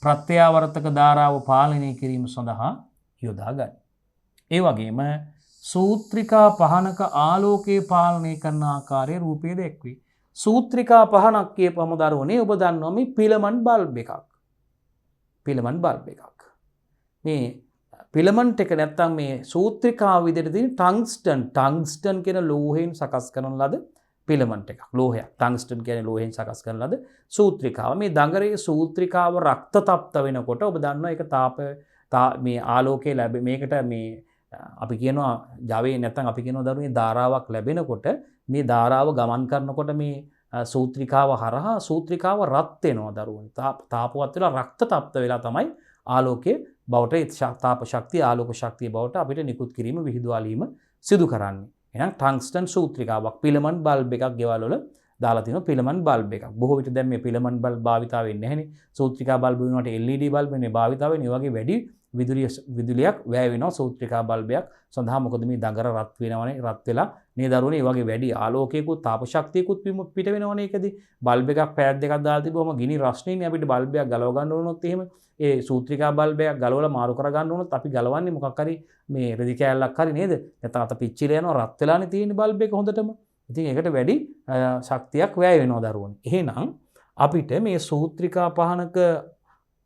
ප්‍රත්‍යාවර්තක ධාරාව පාලනය කිරීම සඳහා යොදා ගන්න. ඒ වගේම සූත්‍රිකා පහනක ආලෝකයේ පාලනය කරන ආකාරය රූපයේ දැක්වේ. සූත්‍රිකා පහනක් කියපම දරුවනේ ඔබ දන්නවා මේ පිලමන්ට් බල්බ් එකක්. පිලමන්ට් බල්බ් එකක්. මේ පිලමන්ට් එක නැත්තම් මේ සූත්‍රිකාව විදිහට තියෙන ටංග්ස්ටන් කියන ලෝහයෙන් සකස් කරන ලද පිලමන්ට් එකක්. ලෝහයක්. ටංග්ස්ටන් කියන්නේ ලෝහයෙන් සකස් කරන ලද සූත්‍රිකාව. මේ දඟරේ සූත්‍රිකාව රක්ත තප්ත වෙනකොට ඔබ දන්නවා ඒක මේ ආලෝකයේ ලැබෙ මේකට මේ අපි කියනවා ජවයේ නැත්තම් අපි කියනවා දරුවනේ ධාරාවක් ලැබෙනකොට මේ ධාරාව ගමන් කරනකොට මේ සූත්‍රිකාව හරහා සූත්‍රිකාව රත් වෙනවා දරුවනේ. තාපවත් වෙලා රක්ත තප්ත වෙලා තමයි ආලෝකයේ බවට තාප ශක්තිය ආලෝක ශක්තිය බවට අපිට නිකුත් කිරීම විහිදුවාලීම සිදු කරන්නේ. එහෙනම් ටංග්ස්ටන් සූත්‍රිකාවක් පිලමන්ට් බල්බ් එකක් ගෙවල් වල දාලා තියෙනවා පිලමන්ට් බල්බ් එකක්. බොහෝ විට දැන් මේ පිලමන්ට් බල්බ් භාවිතා වෙන්නේ නැහැනේ. සූත්‍රිකා බල්බ් වෙනුවට LED බල්බ් නේ භාවිතා වෙන්නේ. ඒ වගේ වැඩි විදුලියක් වැය වෙනවා සූත්‍රිකා බල්බයක් සඳහා. මොකද මේ දඟර රත් වෙනවනේ. රත් වෙලා මේ දරුවනේ ඒ වගේ වැඩි ආලෝකයකුත් තාප ශක්තියකුත් පිට වෙනවනේ ඒකදී. බල්බ් එකක් පැයක් දෙකක් දාලා තිබුවම ගිනි රස්නේනේ අපිට බල්බ් එකක් ගලව ගන්න වුණොත් එහෙම ඒ සූත්‍රිකා බල්බ් එකක් ගලවලා මාරු කර ගන්න වුණොත් අපි ගලවන්නේ මොකක් හරි මේ රෙදි කෑල්ලක් හරි නේද? නැත්නම් අත පිච්චිලා යනවා රත් වෙලානේ තියෙන්නේ බල්බ් එක හොඳටම. ඉතින් ඒකට වැඩි ශක්තියක් වැය වෙනවා දරුවනේ. එහෙනම් අපිට මේ සූත්‍රිකා පහනක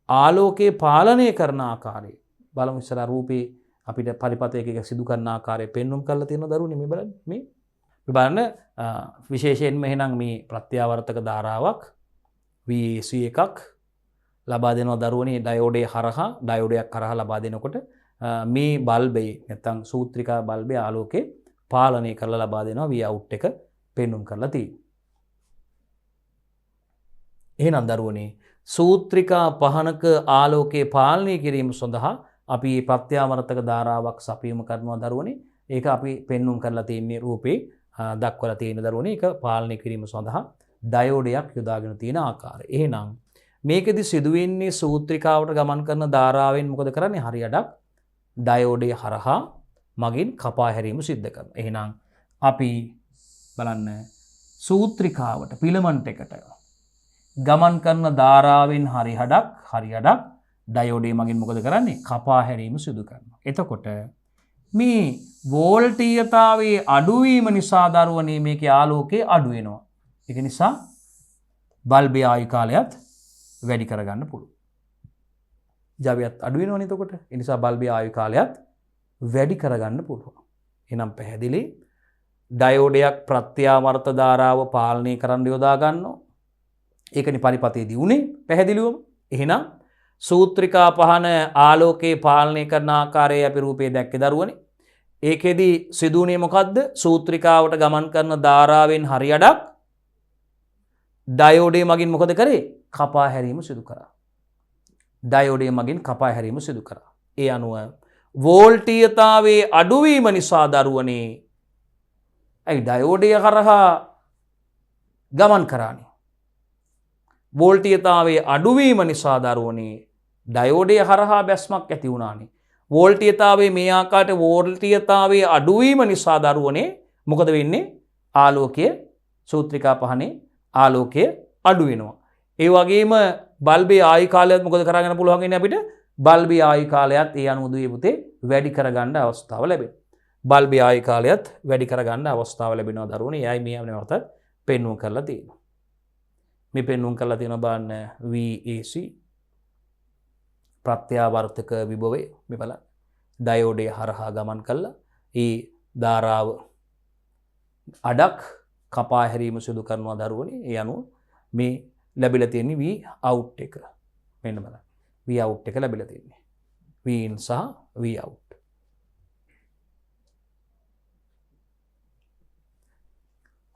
ආලෝකයේ පාලනය කරන ආකාරය බලමු. ඉස්සරහ රූපේ අපිට පරිපථයක සිදු කරන ආකාරය පෙන්වුම් කරලා තියෙන දරුවනේ මේ බලන්න. මේ බලන්න විශේෂයෙන්ම එහෙනම් මේ ප්‍රත්‍යාවර්තක ධාරාවක් VAC එකක් ලබා දෙනවා දරුවනේ ඩයෝඩයක් හරහා ලබා දෙනකොට මේ බල්බේ නැත්නම් සූත්‍රිකා බල්බේ ආලෝකයේ පාලනය කරලා ලබා දෙනවා Vout එක පෙන්වුම් කරලා තියෙනවා. එහෙනම් දරුවනේ සූත්‍රිකා පහනක ආලෝකයේ පාලනය කිරීම සඳහා අපි ප්‍රත්‍යාවර්තක ධාරාවක් සපයීම කරනවා දරුවනේ ඒක අපි පෙන්වුම් කරලා තියෙන්නේ රූපේ දක්වලා තියෙන දරුවනේ ඒක පාලනය කිරීම සඳහා ඩයෝඩයක් යොදාගෙන තියෙන ආකාරය. එහෙනම් මේකෙදි සිදුවෙන්නේ සූත්‍රිකාවට ගමන් කරන ධාරාවෙන් මොකද කරන්නේ? හරියටක් ඩයෝඩය හරහා මගින් කපා හැරීම සිද්ධ කරනවා. එහෙනම් අපි බලන්න සූත්‍රිකාවට පිලමන්ට් එකට ගමන් කරන ධාරාවෙන් හරියටක් ඩයෝඩය මගින් මොකද කරන්නේ? කපා හැරීම සිදු කරනවා. එතකොට මේ වෝල්ටීයතාවයේ අඩුවීම නිසා දරුවනේ මේකේ ආලෝකය අඩු වෙනවා. ඒක නිසා බල්බේ ආයු කාලයත් වැඩි කරගන්න පුළුවන්. ජවයත් අඩු වෙනවනේ එතකොට. ඒ නිසා බල්බේ ආයු කාලයත් වැඩි කරගන්න පුළුවන්. එහෙනම් පැහැදිලි ඩයෝඩයක් ප්‍රත්‍යාවර්ත ධාරාව පාලනය කරන්න යොදා ගන්නවා. ඒකනේ පරිපතේදී උනේ පැහැදිලිවම. එහෙනම් සූත්‍රිකා පහන ආලෝකයේ පාලනය කරන ආකාරය අපි රූපේ දැක්කේ දරුවනේ. ඒකෙදි සිදුුනේ මොකද්ද? සූත්‍රිකාවට ගමන් කරන ධාරාවෙන් හරියටක් ඩයෝඩය මගින් මොකද කරේ? කපා හැරීම සිදු කරා. ඩයෝඩය මගින් කපා හැරීම සිදු කරා. ඒ අනුව වෝල්ටීයතාවයේ අඩුවීම නිසා දරුවනේ ඇයි ඩයෝඩය හරහා ගමන් කරානේ. වෝල්ටීයතාවයේ අඩුවීම නිසා දරුවනේ ඩයෝඩය හරහා බැස්මක් ඇති වුණානේ. වෝල්ටීයතාවයේ මේ ආකාරයට වෝල්ටීයතාවයේ අඩුවීම නිසා දරුවනේ මොකද වෙන්නේ? ආලෝකය සූත්‍රිකා පහනේ ආලෝකය අඩු වෙනවා. ඒ වගේම බල්බේ ආයු කාලයත් මොකද කරගෙන පුළුවන් වෙන්නේ අපිට? බල්බේ ආයු කාලයත් ඒ අනුව දුවේ පුතේ වැඩි කරගන්න අවස්ථාව ලැබෙනවා. බල්බේ ආයු කාලයත් වැඩි කරගන්න අවස්ථාව ලැබෙනවා දරුවනේ. එයයි මේ නැවතත් පෙන්වුම් කරලා තියෙනවා. මේ පෙන්වුම් කරලා තියෙනවා බලන්න VAC ප්‍රත්‍යාවර්තක විභවය මේ බලන්න. ඩයෝඩය හරහා ගමන් කළා. ඒ ධාරාව අඩක් කපා හැරීම සිදු කරනවා දරුවනේ. ඒ අනුව මේ ලැබිලා තියෙන්නේ V out එක. මෙන්න බලන්න. V out එක ලැබිලා තියෙන්නේ. V in සහ V out.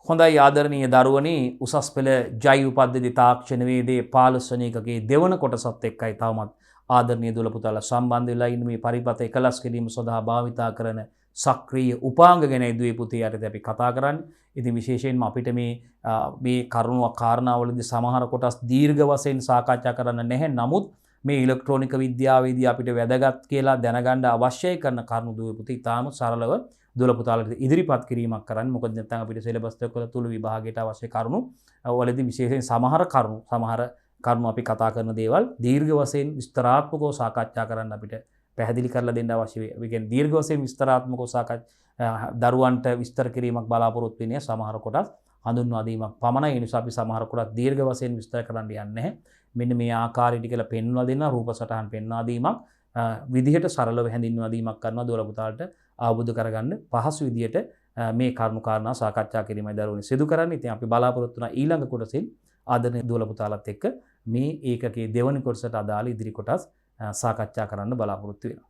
හොඳයි ආදරණීය දරුවනේ උසස් පෙළ ජෛව පද්ධති තාක්ෂණ වේදේ 15 එකකේ දෙවන කොටසත් එක්කයි තවමත් ආදරණීය දුල පුතාලා සම්බන්ධ වෙලා ඉන්න මේ පරිපත එකලස් කිරීම සඳහා භාවිතා කරන සක්‍රීය උපාංග ගැන දුවේ පුතේ යටතේ අපි කතා කරන්නේ. ඉතින් විශේෂයෙන්ම අපිට මේ කරුණු කාරණාවලදී සමහර කොටස් දීර්ඝ වශයෙන් සාකච්ඡා කරන්න නැහැ. නමුත් මේ ඉලෙක්ට්‍රොනික විද්‍යාවේදී අපිට වැදගත් කියලා දැනගන්න අවශ්‍යයි කරන කරුණු දුවේ පුතේ ඊටාම සරලව දුල පුතාලට ඉදිරිපත් කිරීමක් කරන්න. මොකද නැත්නම් අපිට සිලබස් එක තුල විභාගයට අවශ්‍ය කරුණු වලදී විශේෂයෙන් සමහර කරුණු අපි කතා කරන දේවල් දීර්ඝ වශයෙන් විස්තරාත්මකව සාකච්ඡා කරන්න අපිට පැහැදිලි කරලා දෙන්න අවශ්‍ය වෙයි. ඒ කියන්නේ දීර්ඝ වශයෙන් විස්තරාත්මකව දරුවන්ට විස්තර කිරීමක් බලාපොරොත්තු වෙන්නේ සමහර කොටස් හඳුන්වා දීමක් පමණයි. ඒ නිසා අපි සමහර කොටස් දීර්ඝ වශයෙන් විස්තර කරන්න යන්නේ නැහැ. මෙන්න මේ ආකාරයට කියලා පෙන්වලා දෙන්න රූප සටහන් පෙන්වා දීමක් විදිහට සරලව හැඳින්වා දීමක් කරනවා දුවල පුතාලට අවබෝධ කරගන්න පහසු විදිහට මේ කරුණු කාරණා සාකච්ඡා කිරීමයි දරුවනේ සිදු කරන්නේ. ඉතින් අපි බලාපොරොත්තු වෙන ඊළඟ කොටසෙන් ආදරණීය දුවල පුතාලත් එක්ක මේ ඒකකයේ දෙවන කොටසට අදාළ ඉදිරි කොටස් සාකච්ඡා කරන්න බලාපොරොත්තු වෙනවා.